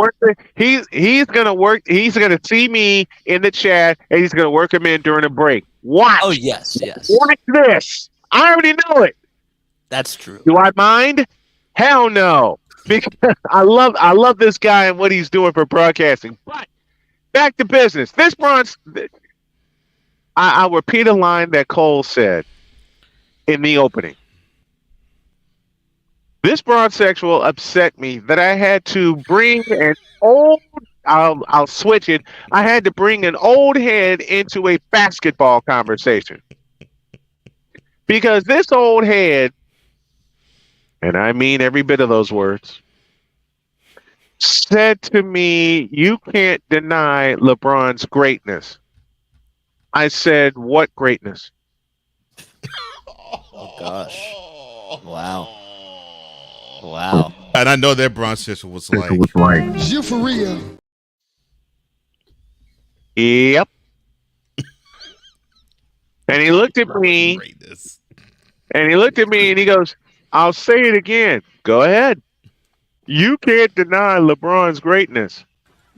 He's gonna see me in the chat, and he's gonna work him in during a break. Watch. Oh yes. Watch this. I already know it. That's true. Do I mind? Hell no. Because I love this guy and what he's doing for broadcasting. But back to business. This bronze. I'll repeat a line that Cole said in the opening. This bronze sexual upset me that I had to bring an old. I'll switch it. I had to bring an old head into a basketball conversation. Because this old head, and I mean every bit of those words, said to me, "You can't deny LeBron's greatness." I said, "What greatness?" Oh gosh. Wow. Wow. And I know that Bron Sister was like, You for real? Yep. And he looked at me, and he goes, "I'll say it again. Go ahead. You can't deny LeBron's greatness."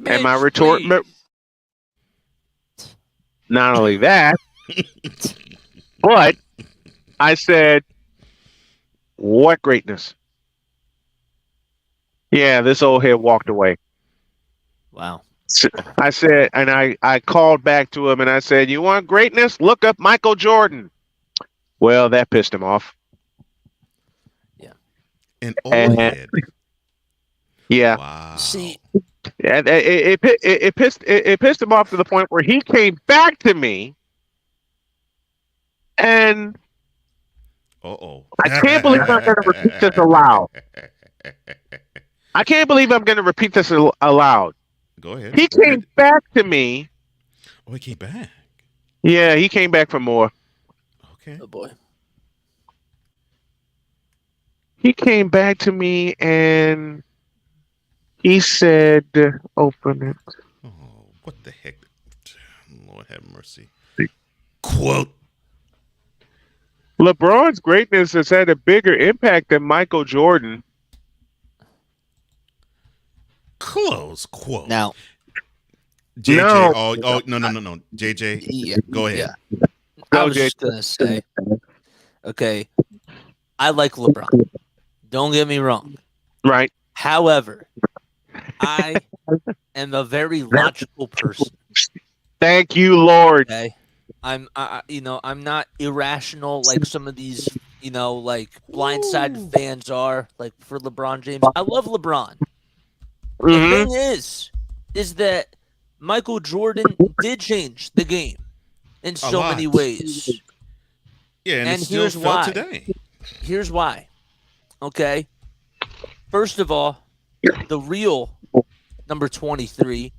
And my retort, not only that, but I said, "What greatness?" Yeah, this old head walked away. Wow. I said, and I called back to him and I said, "You want greatness? Look up Michael Jordan." Well, that pissed him off. an old head. Yeah. Wow. See, it pissed him off to the point where he came back to me and I can't believe I'm going to repeat this aloud. I can't believe I'm going to repeat this aloud. Go ahead. He came back to me. Oh, he came back. Yeah, he came back for more. Okay. Oh boy. He came back to me and he said, "Open it." Oh, what the heck? Lord have mercy. Quote. LeBron's greatness has had a bigger impact than Michael Jordan. Close quote. Now, JJ. No. No. JJ, go ahead. Yeah. I was just gonna say, okay, I like LeBron. Don't get me wrong. Right. However, I am a very logical person. Thank you, Lord. Okay. I'm not irrational like some of these, like blindsided fans are, like for LeBron James. I love LeBron. The thing is that Michael Jordan did change the game in so many ways. Yeah, and it's still here's felt why. today. Here's why. Okay. First of all, the real number 23.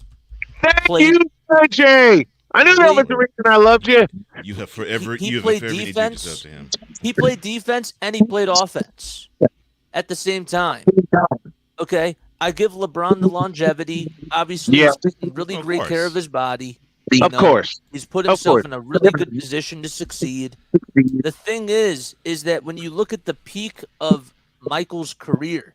Thank you, Jay. I knew that was the reason I loved you. You have forever. He you played have forever defense. yourself to him. He played defense and he played offense at the same time. Okay, I give LeBron the longevity. Obviously, he's taking really great care of his body. Of course. He's put himself in a really good position to succeed. The thing is that when you look at the peak of Michael's career,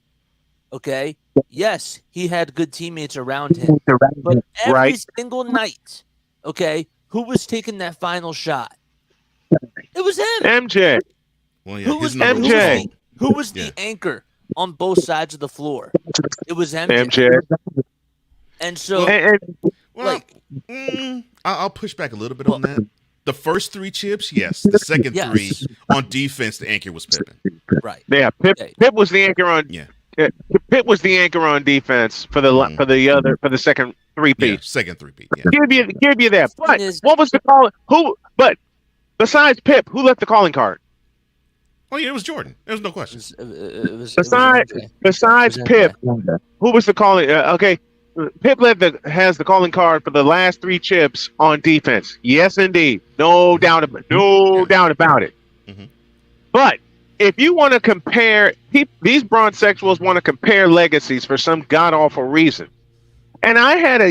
okay, yes, he had good teammates around him, but every single night, okay, who was taking that final shot? It was him. MJ. Well, yeah, Who was MJ? Who was the anchor on both sides of the floor? It was MJ. MJ. And so, I'll push back a little bit on that. The first 3 chips, yes. The second 3 on defense, the anchor was Pippen. Right. Yeah, Pip was the anchor on. Yeah. Pitt was the anchor on defense for the second 3-peat. Yeah, second 3-peat. Yeah. Give you that. But what was the call? But besides Pip, who left the calling card? Oh yeah, it was Jordan. There's no question. Besides Pip, who was the calling? Okay, Pip has the calling card for the last 3 chips on defense. Yes, indeed, no doubt about it. Mm-hmm. But if you want to compare, these bronzexuals want to compare legacies for some god awful reason. And I had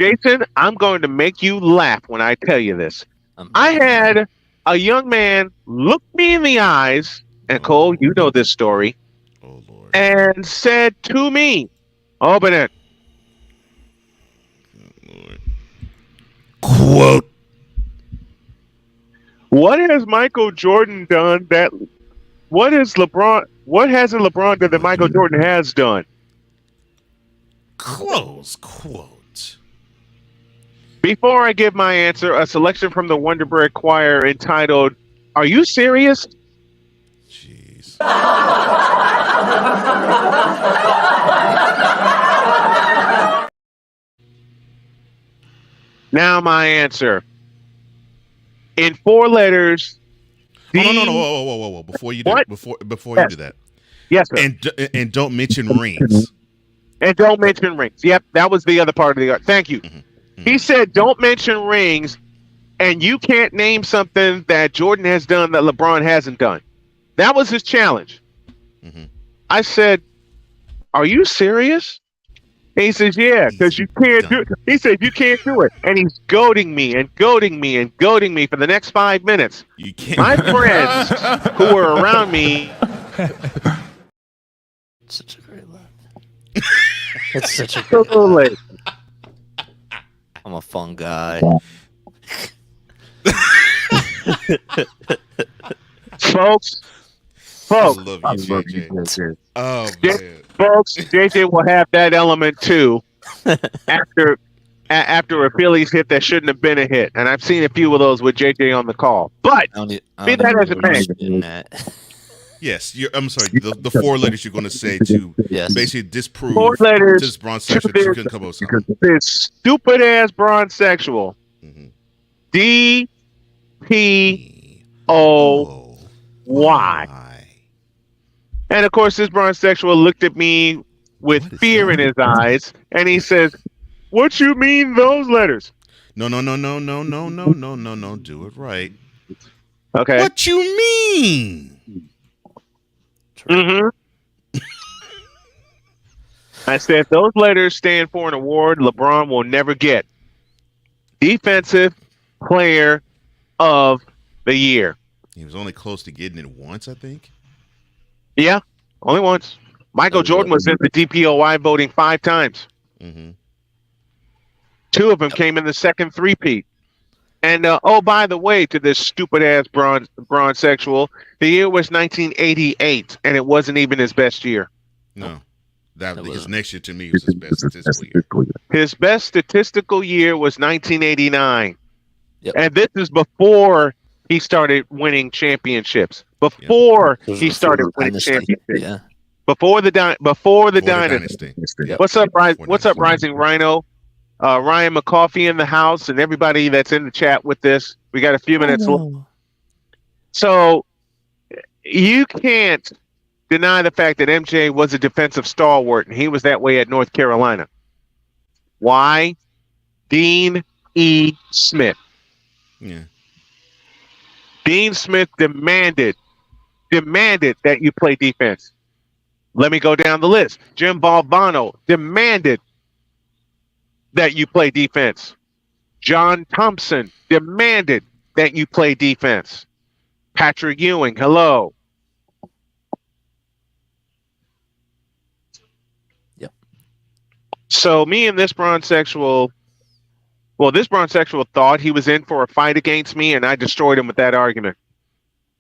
Jason, I'm going to make you laugh when I tell you this. I had a young man look me in the eyes, and Cole, you know this story, and said to me, "Open it." Quote. What has Michael Jordan done that? What hasn't LeBron done that Michael Jordan has done? Close quote. Before I give my answer, a selection from the Wonder Bread Choir entitled "Are You Serious?" Jeez. Now my answer. In 4 letters, Oh, no. Whoa. Before you do What? before Yes. you do that, Yes, sir. and don't mention rings. And don't mention rings. Yep, that was the other part of the art. Thank you. He said, don't mention rings, and you can't name something that Jordan has done that LeBron hasn't done. That was his challenge. I said, are you serious? And he says, yeah, because you can't do it. He said, you can't do it. And he's goading me and goading me and goading me for the next 5 minutes. You can't. My friends who were around me. Such a great laugh. It's such a Totally. I'm a fun guy. Folks. I love you, JJ. Oh, man. Folks, JJ will have that element too after a Phillies hit that shouldn't have been a hit. And I've seen a few of those with JJ on the call. But be that as it may. Yes, I'm sorry. The 4 letters you're going to say to basically disprove 4 letters this bronzesexual that you couldn't come up with something. This stupid ass bronzesexual. DPOY. And of course, this bronzesexual looked at me with fear in his eyes, and he says, "What you mean those letters?" No. Do it right. Okay. What you mean? I said, those letters stand for an award LeBron will never get. Defensive Player of the Year. He was only close to getting it once, I think. Yeah, only once. Michael Jordan was in the DPOY voting 5 times. 2 of them came in the second three-peat. And oh, by the way, to this stupid ass bronzesexual, the year was 1988, and it wasn't even his best year. No, his next year to me was his best statistical year. His best statistical year was 1989, and this is before he started winning championships. Before he started winning championships. Before the dynasty. What's up, Rising Rhino? Ryan McCoffey in the house, and everybody that's in the chat with this. We got a few minutes left. So you can't deny the fact that MJ was a defensive stalwart, and he was that way at North Carolina. Why? Dean E. Smith. Yeah. Dean Smith demanded that you play defense. Let me go down the list. Jim Valvano demanded that you play defense. John Thompson demanded that you play defense. Patrick Ewing, hello. Yep. So me and this bronzesexual thought he was in for a fight against me, and I destroyed him with that argument.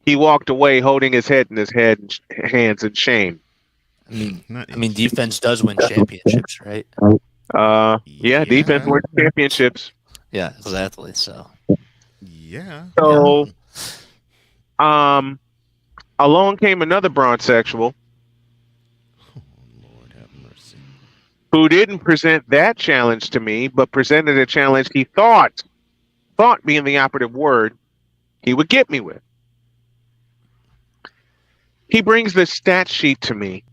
He walked away holding his head in his hands in shame. I mean, defense does win championships, right? Yeah, defense wins championships. Yeah, exactly. So, along came another bronzesexual. Lord have mercy. Who didn't present that challenge to me, but presented a challenge he thought being the operative word, he would get me with. He brings the stat sheet to me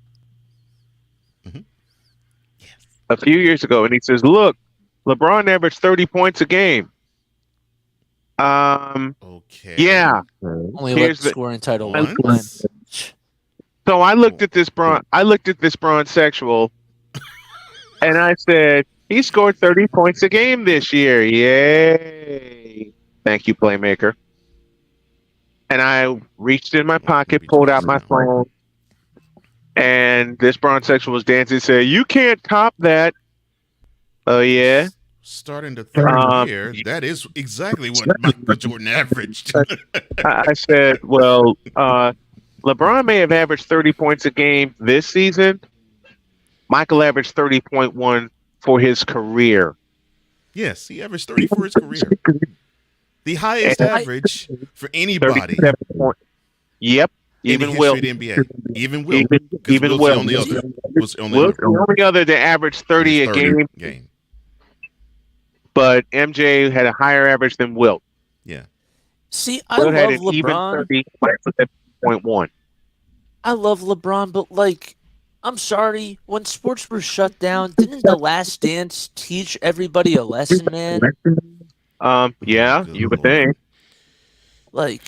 a few years ago, and he says, look, LeBron averaged 30 points a game. Okay. Yeah. Only led the scoring title one time. So I looked at this bronzesexual, and I said, he scored 30 points a game this year. Yay. Thank you, Playmaker. And I reached in my pocket, pulled out my phone, and this bronzesexual was dancing and said, you can't top that. Oh, yeah? Starting the third year, that is exactly what Michael Jordan averaged. I said, well, LeBron may have averaged 30 points a game this season. Michael averaged 30.1 for his career. Yes, he averaged 30 for his career. The highest average for anybody. Yep. Even Will. NBA. Even Will. Even Will. Will's the only other that averaged 30 a game. But MJ had a higher average than Wilt. Yeah. See, I Still had love an even LeBron. 30.1. I love LeBron, but like, I'm sorry, when sports were shut down, didn't The Last Dance teach everybody a lesson, man? Yeah, you would think. Like,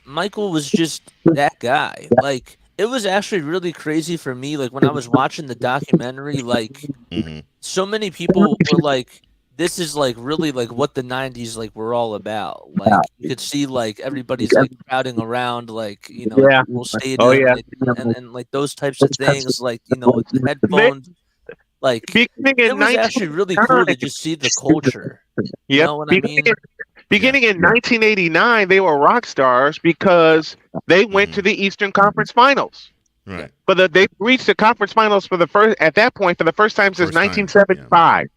Michael was just that guy. Like, it was actually really crazy for me. Like, when I was watching the documentary, like, so many people were like, this is like really like what the 90s like were all about. Like, you could see like everybody's like crowding around, like, you know, at Yeah. the whole Oh, stadium, yeah. like, and like those types of things, like, you know, the headphones. Like, Beginning it in was actually really cool to 1989. just see the culture. You Yep. know what I mean? Beginning in 1989, they were rock stars because they went to the Eastern Conference Finals. Right. But they reached the conference finals for the first time since 1975,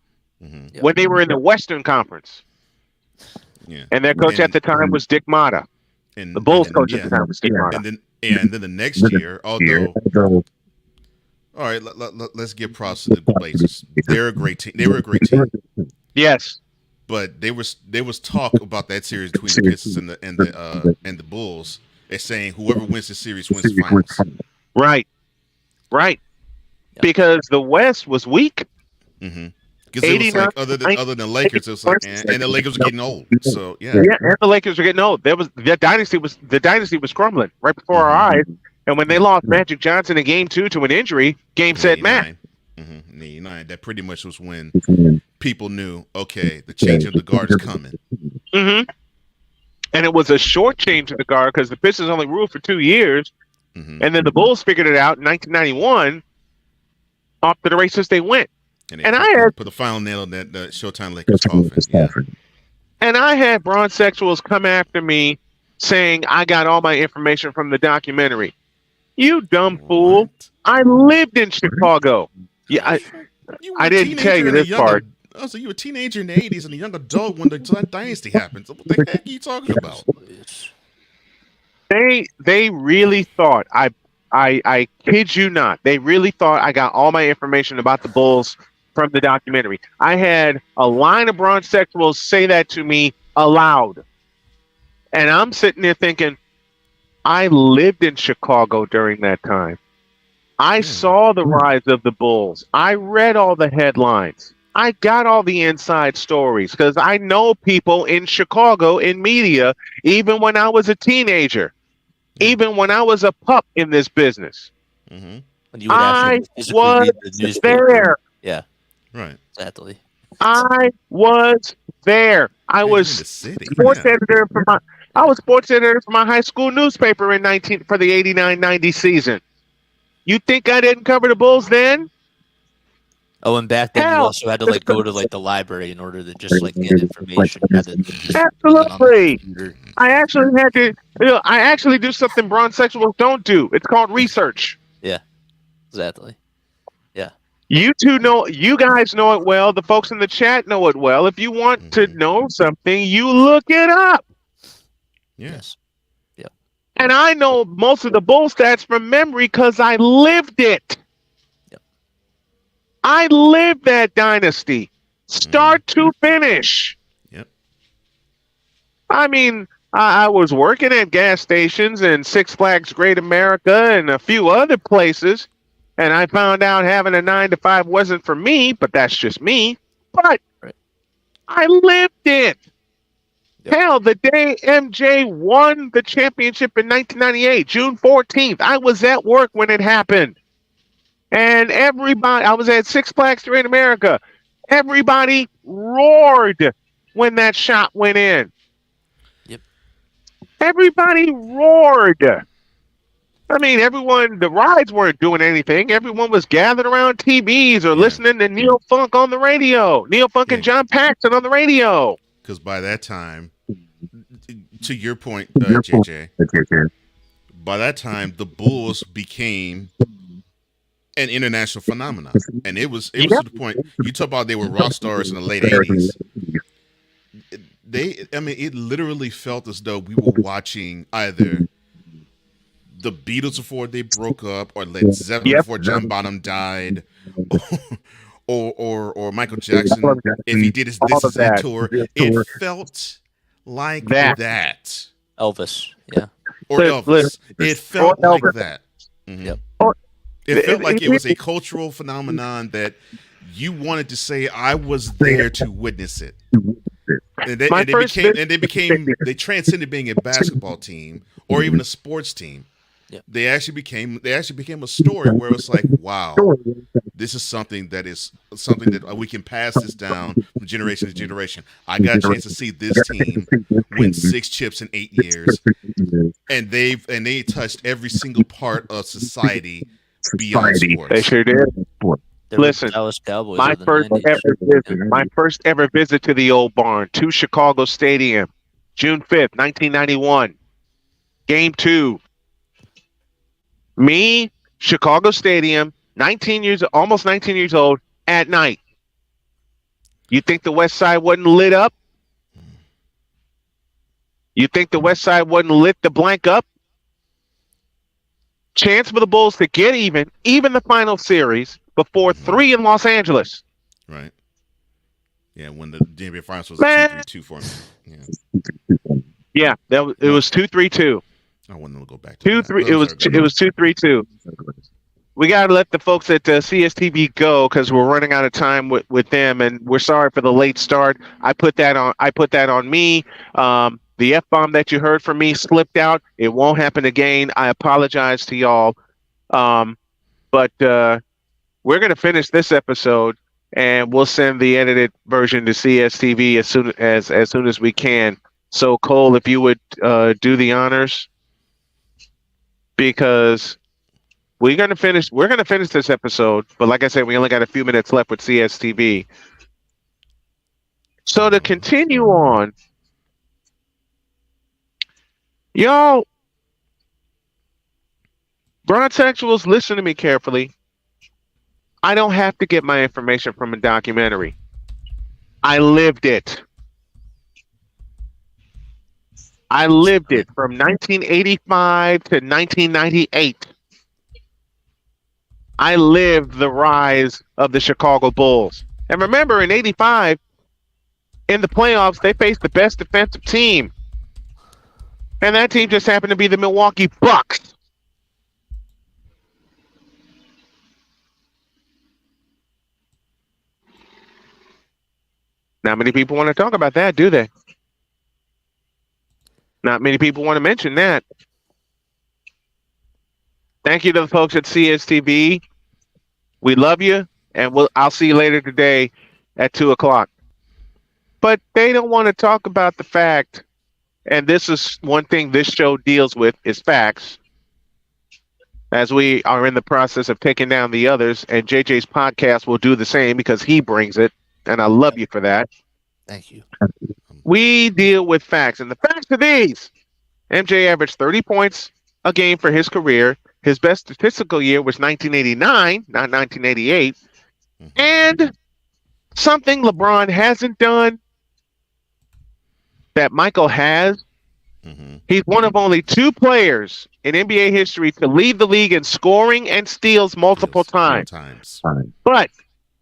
when they were in the Western Conference. Yeah. And their coach at the time was Dick Motta. And The Bulls coach yeah. at the time was Dick Motta. And then the next year, although, all right, let's give props to the Blazers. They're a great team. They were a great team. Yes. But there was talk about that series between the Pistons and the Bulls. They're saying whoever wins the series wins the finals. Right. Because the West was weak. Because it was like other than Lakers, it was like, and the Lakers were getting old. So yeah, and the Lakers were getting old. The dynasty was crumbling right before our eyes. And when they lost Magic Johnson in Game 2 to an injury, game set match. In 89, that pretty much was when people knew, okay, the change of the guard is coming. And it was a short change of the guard because the Pistons only ruled for 2 years. And then the Bulls figured it out in 1991. Off to the races they went. And I had put the final nail on that Showtime Lakers coffin. Yeah. And I had bronzexuals come after me saying I got all my information from the documentary. You dumb fool. I lived in Chicago. Yeah, I didn't tell you this part. Oh, so you were a teenager in the 80s and a young adult when the dynasty happened. So what the heck are you talking about? They really thought, I kid you not, they really thought I got all my information about the Bulls from the documentary. I had a line of bronzexuals say that to me aloud. And I'm sitting there thinking, I lived in Chicago during that time. I saw the rise of the Bulls. I read all the headlines. I got all the inside stories because I know people in Chicago in media, even when I was a teenager, even when I was a pup in this business. I was there. Yeah. Right. Exactly. I was there. I was sports editor for my. I was sports editor for my high school newspaper for the 89-90 season. You think I didn't cover the Bulls then? Oh, and back then you also had to like go to like the library in order to just like get information. Absolutely. I actually had to. I actually do something bronzexuals don't do. It's called research. Yeah. Exactly. Yeah. You two know. You guys know it well. The folks in the chat know it well. If you want to know something, you look it up. Yes. Yeah. And I know most of the Bull stats from memory because I lived it. Yep. I lived that dynasty, start to finish. Yep. I mean, I was working at gas stations and Six Flags Great America and a few other places, and I found out having a 9-to-5 wasn't for me, but that's just me. But I lived it. Yep. Hell, the day MJ won the championship in 1998, June 14th, I was at work when it happened. And everybody, I was at Six Flags Great America. Everybody roared when that shot went in. Yep. Everybody roared. I mean, the rides weren't doing anything. Everyone was gathered around TVs or listening to Neil Funk on the radio. Neil Funk and John Paxson on the radio. Because by that time, to your point, JJ, by that time the Bulls became an international phenomenon, and it was to the point you talk about they were rock stars in the late 80s. It literally felt as though we were watching either the Beatles before they broke up, or Led Zeppelin before John Bonham died, or Michael Jackson if he did his This Is It tour. It felt like that. that. Elvis, yeah. Or Elvis. It felt Or like Elvis. that. Mhm. Yep. It felt like it was a cultural phenomenon that you wanted to say, I was there to witness it. And they transcended being a basketball team or even a sports team. Yep. They actually became a story where it was like, wow, this is something that we can pass this down from generation to generation. I got a chance to see this team win 6 chips in 8 years, and they touched every single part of society beyond sports. They sure did. Listen, Dallas Cowboys my first ever visit to the old barn, to Chicago Stadium, June 5th, 1991. Game 2. Me, Chicago Stadium, almost 19 years old, at night. You think the West Side wasn't lit up? You think the West Side wasn't lit the blank up? Chance for the Bulls to get even the final series before 3 in Los Angeles. Right. Yeah, when the NBA Finals was 2-3-2 for me. Yeah, it was 2-3-2. I want them to go back to 2-3. It was 2-3-2. We got to let the folks at CSTV go because we're running out of time with them, and we're sorry for the late start. I put that on me. The F-bomb that you heard from me slipped out. It won't happen again. I apologize to y'all. But we're going to finish this episode, and we'll send the edited version to CSTV as soon as we can. So, Cole, if you would do the honors, because we're going to finish this episode. But like I said, we only got a few minutes left with CSTV. So to continue on, y'all, Bronzexuals, listen to me carefully. I don't have to get my information from a documentary. I lived it. I lived it from 1985 to 1998. I lived the rise of the Chicago Bulls. And remember, in 85, in the playoffs, they faced the best defensive team. And that team just happened to be the Milwaukee Bucks. Not many people want to talk about that, do they? Not many people want to mention that. Thank you to the folks at CSTV. We love you, and I'll see you later today at 2:00. But they don't want to talk about the fact, and this is one thing this show deals with, is facts, as we are in the process of taking down the others, and JJ's podcast will do the same because he brings it, and I love you for that. Thank you. We deal with facts, and the facts are these. MJ averaged 30 points a game for his career. His best statistical year was 1989, not 1988. And something LeBron hasn't done that Michael has. He's one of only 2 players in NBA history to lead the league in scoring and steals multiple times. But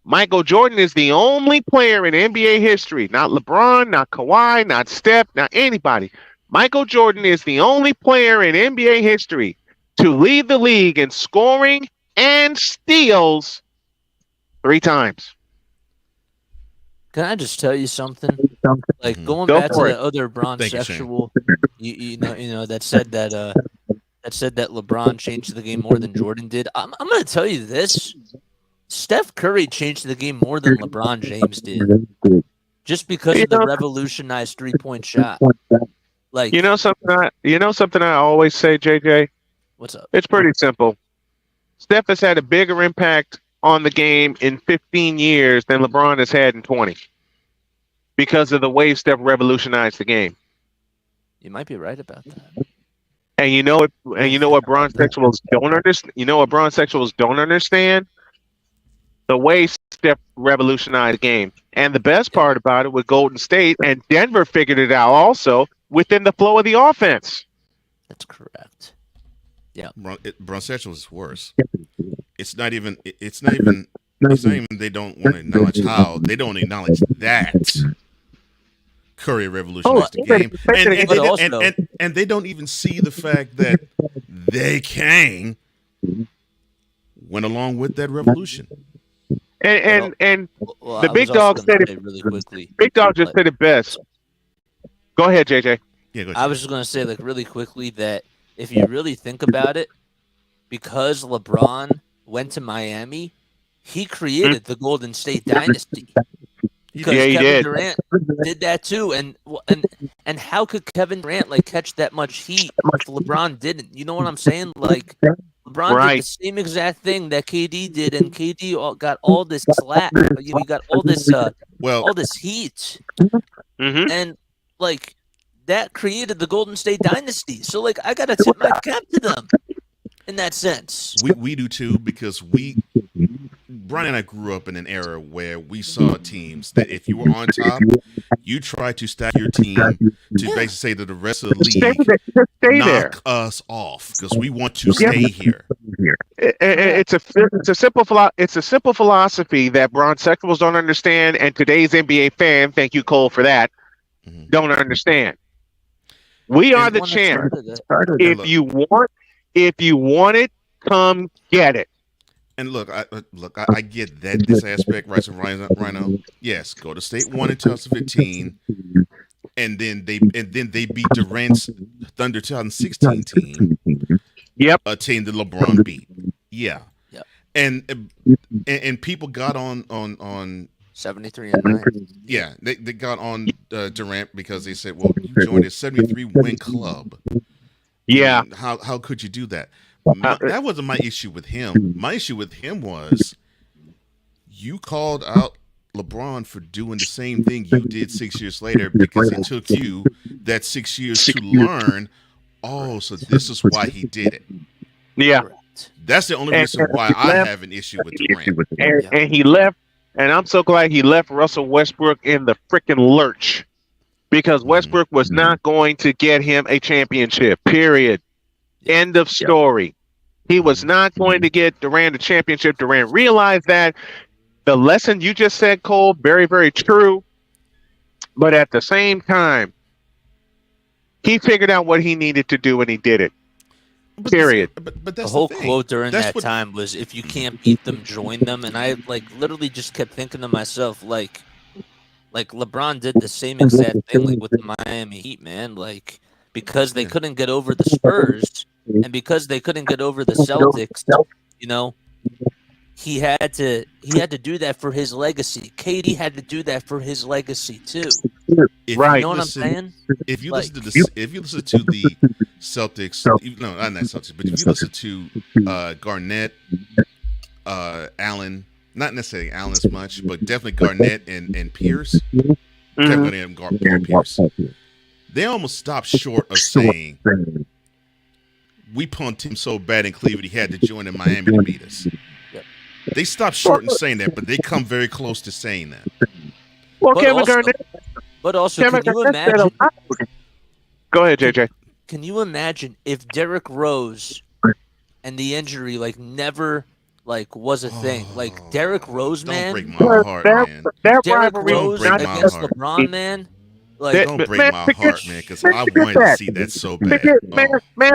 Michael Jordan is the only player in NBA history, not LeBron, not Kawhi, not Steph, not anybody. Michael Jordan is the only player in NBA history to lead the league in scoring and steals 3 times. Can I just tell you something? Like going back to the other Bronzexual, you know that said that LeBron changed the game more than Jordan did. I'm going to tell you this: Steph Curry changed the game more than LeBron James did, just because of the revolutionized 3-point shot. Like you know something I always say, JJ. What's up? It's pretty simple. Steph has had a bigger impact on the game in 15 years than LeBron has had in 20, because of the way Steph revolutionized the game. You might be right about that. And you know what? And you know what Bronzexuals don't understand. You know what Bronzexuals don't understand? The way Steph revolutionized the game. And the best part about it with Golden State, and Denver figured it out also, within the flow of the offense. That's correct. Yeah. Bronzexuals is worse. It's not even they don't want to acknowledge how. They don't acknowledge that. Curry revolutionized the game, and they don't even see the fact that they Kang went along with that revolution. And Well, the I big was also dog gonna said say it. really quickly. Big dog just said it best. Go ahead, JJ. Yeah, go ahead. I was just gonna say like really quickly that if you really think about it, because LeBron went to Miami, he created the Golden State dynasty. Because Yeah, he Kevin did. Durant did that too, and how could Kevin Durant like catch that much heat if LeBron didn't? You know what I'm saying? Like LeBron did the same exact thing that KD did, and KD got all this slack. You know, he got all this all this heat, and like that created the Golden State dynasty. So like I gotta tip my cap to them in that sense. We do too, because Brian and I grew up in an era where we saw teams that if you were on top, you tried to stack your team to basically say to the rest of the league, knock us off because we want to stay here. It's a simple philosophy that Bron Sexuals don't understand, and today's NBA fan, thank you Cole for that, don't understand. We are the champ. If you want it, come get it. And look, I get that this aspect, right? So Rhino, yes, go to State won in 2015, and then they beat Durant's Thunder 2016 team. Yep, a team that LeBron beat. Yeah, and people got on 73 and 9. Yeah, they got on Durant because they said, well, you joined a 73 win club. Yeah, and how could you do that? That wasn't my issue with him. My issue with him was you called out LeBron for doing the same thing you did 6 years later because it took you that 6 years to learn. Oh, so this is why he did it. Yeah, that's the only reason why I have an issue with Durant. And he left, and I'm so glad he left Russell Westbrook in the freaking lurch because Westbrook was not going to get him a championship. Period. End of story. He was not going to get Durant a championship. Durant realized that. The lesson you just said, Cole, very, very true. But at the same time, he figured out what he needed to do and he did it. Period. But the whole quote during that time was, if you can't beat them, join them. And I like literally just kept thinking to myself, like LeBron did the same exact thing like with the Miami Heat, man. Like, because they couldn't get over the Spurs and because they couldn't get over the Celtics, you know, he had to do that for his legacy. KD had to do that for his legacy too. You know what I'm saying? If you listen to the Celtics, no, not Celtics, but if you listen to Garnett, Allen, not necessarily Allen as much, but definitely Garnett and Pierce, Kevin Garnett and Pierce, they almost stopped short of saying we punked him so bad in Cleveland he had to join in Miami to beat us. They stopped short in saying that, but they come very close to saying that. Well, Kevin Garnett. But also, can you imagine? Go ahead, JJ. Can you imagine if Derrick Rose and the injury never was a thing? Like Derrick Rose, man. Don't break my heart, man. Derrick Rose against LeBron, man. Like, don't break my heart, man, because I wanted to see that so bad.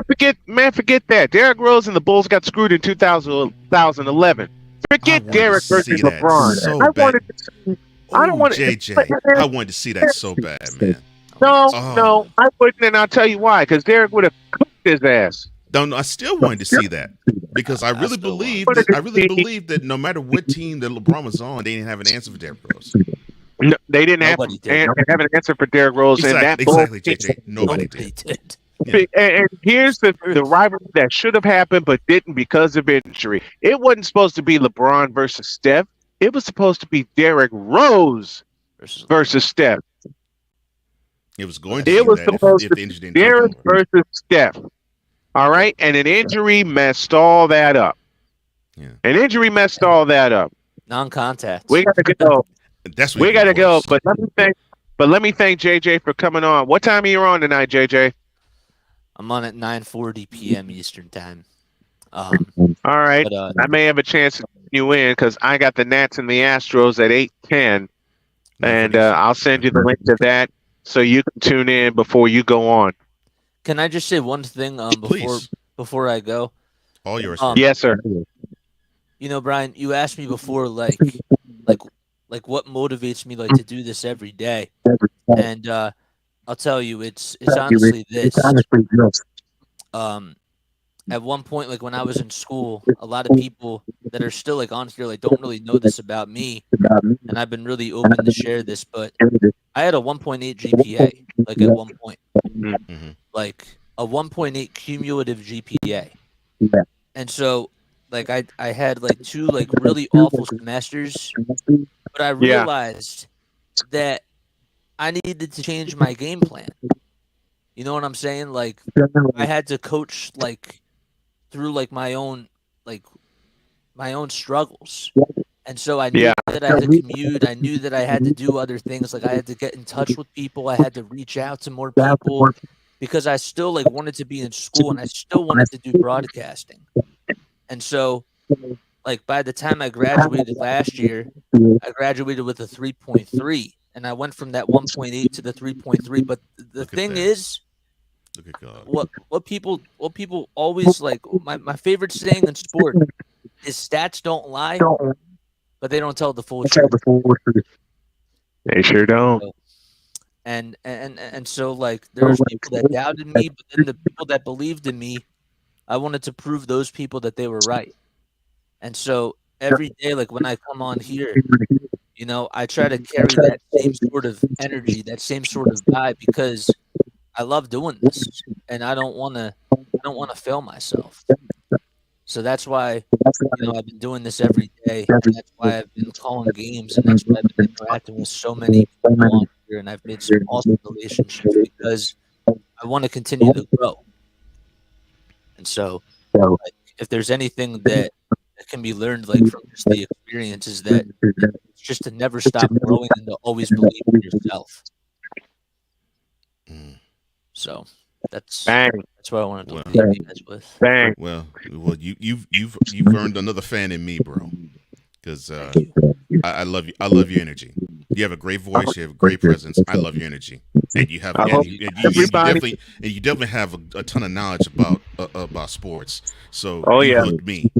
Forget that. Derrick Rose and the Bulls got screwed in 2011. Forget Derrick versus LeBron. So I wanted to see. I don't want JJ. I wanted to see that so bad, man. No, I wouldn't, and I'll tell you why. Because Derrick would have cooked his ass. No, I still wanted to see that because I really believe that no matter what team that LeBron was on, they didn't have an answer for Derrick Rose. No, they didn't have an answer for Derrick Rose, exactly, JJ. Nobody did. Yeah. And here's the rivalry that should have happened but didn't because of injury. It wasn't supposed to be LeBron versus Steph. It was supposed to be Derrick Rose versus Steph. It was going to be if the injury didn't Derrick versus Steph. All right, and an injury messed all that up. Yeah. An injury messed all that up. Non-contact. We gotta go. We gotta go. But let me thank JJ for coming on. What time are you on tonight, JJ? I'm on at 9:40 p.m. Eastern time. All right. But, I may have a chance to get you in because I got the Nats and the Astros at 8:10, and I'll send you the link to that. so you can tune in before you go on. Can I just say one thing before I go? All yours. Yes, sir. You know, Brian, you asked me before, like what motivates me, like to do this every day, and I'll tell you, it's honestly this. At one point, like when I was in school, a lot of people that are still like on here, like don't really know this about me, and I've been really open to share this. But I had a 1.8 GPA, like at one point, like a 1.8 cumulative GPA, and so like I had like 2 like really awful semesters, but I realized that I needed to change my game plan. You know what I'm saying? Like I had to coach like through like my own struggles. And so I knew that I had to commute. I knew that I had to do other things. Like I had to get in touch with people. I had to reach out to more people because I still like wanted to be in school and I still wanted to do broadcasting. And so like by the time I graduated last year, I graduated with a 3.3 and I went from that 1.8 to the 3.3. But the thing is, look at God. What people always like, my favorite saying in sport is stats don't lie, but they don't tell the full truth. They sure don't. And so like there's people that doubted me, but then the people that believed in me, I wanted to prove those people that they were right. And so every day, like when I come on here, you know, I try to carry that same sort of energy, that same sort of vibe, because I love doing this and I don't want to fail myself. So that's why, you know, I've been doing this every day, and that's why I've been calling games, and that's why I've been interacting with so many people on here, and I've made some awesome relationships because I want to continue to grow. And so, like, if there's anything that can be learned, like from just the experience, is that it's just to never stop growing and to always believe in yourself. So that's what I wanted to leave you guys with. Well, you've earned another fan in me, bro. Because I love you. I love your energy. You have a great voice. You have a great presence. I love your energy, and you have you definitely have a ton of knowledge about sports. So you hooked me.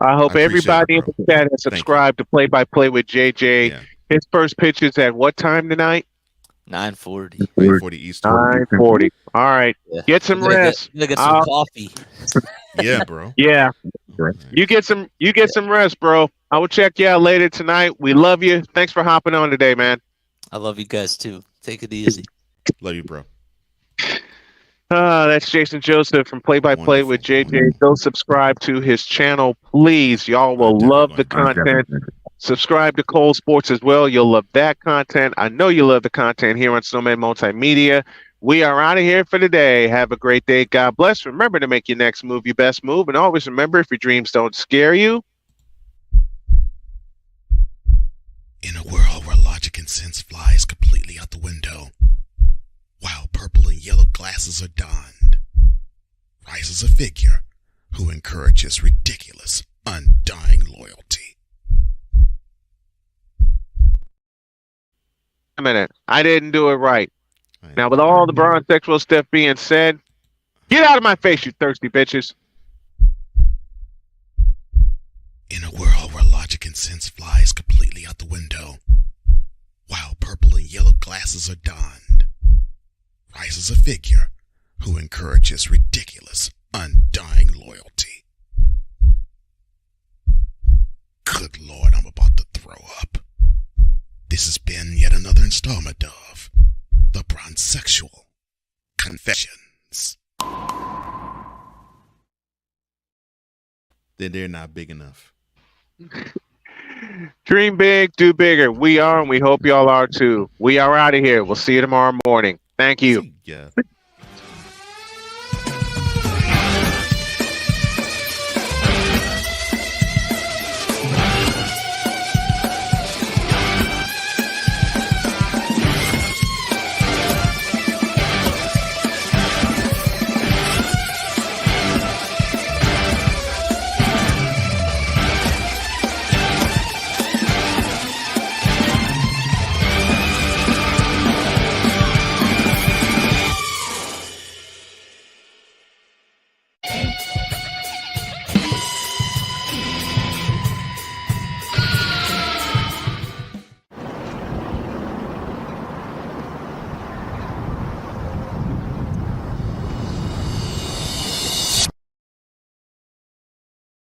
I hope everybody in it, the chat has subscribed to Play by Play with JJ. Yeah. His first pitch is at what time tonight? 9:40. 9:40 Eastern. 9:40. All right. Yeah. Get some rest. You get some coffee. Yeah, bro. Yeah. You get some rest, bro. I will check you out later tonight. We love you. Thanks for hopping on today, man. I love you guys too. Take it easy. Love you, bro. That's Jason Joseph from Play by Play with JJ. Go subscribe to his channel, please. Y'all will love the content. Subscribe to Cole Sports as well. You'll love that content. I know you love the content here on Snowman Multimedia. We are out of here for today. Have a great day. God bless. Remember to make your next move your best move. And always remember, if your dreams don't scare you. In a world where logic and sense flies completely out the window, while purple and yellow glasses are donned, rises a figure who encourages ridiculous, undying loyalty. A minute. I didn't do it right. Now, with all the brown-sexual stuff being said, get out of my face, you thirsty bitches. In a world where logic and sense flies completely out the window, while purple and yellow glasses are donned, rises a figure who encourages ridiculous, undying loyalty. Good Lord, I'm about to throw up. This has been yet another installment of The Bronzexual Confessions. They're not big enough. Dream big, do bigger. We are, and we hope y'all are too. We are out of here. We'll see you tomorrow morning. Thank you. Yeah.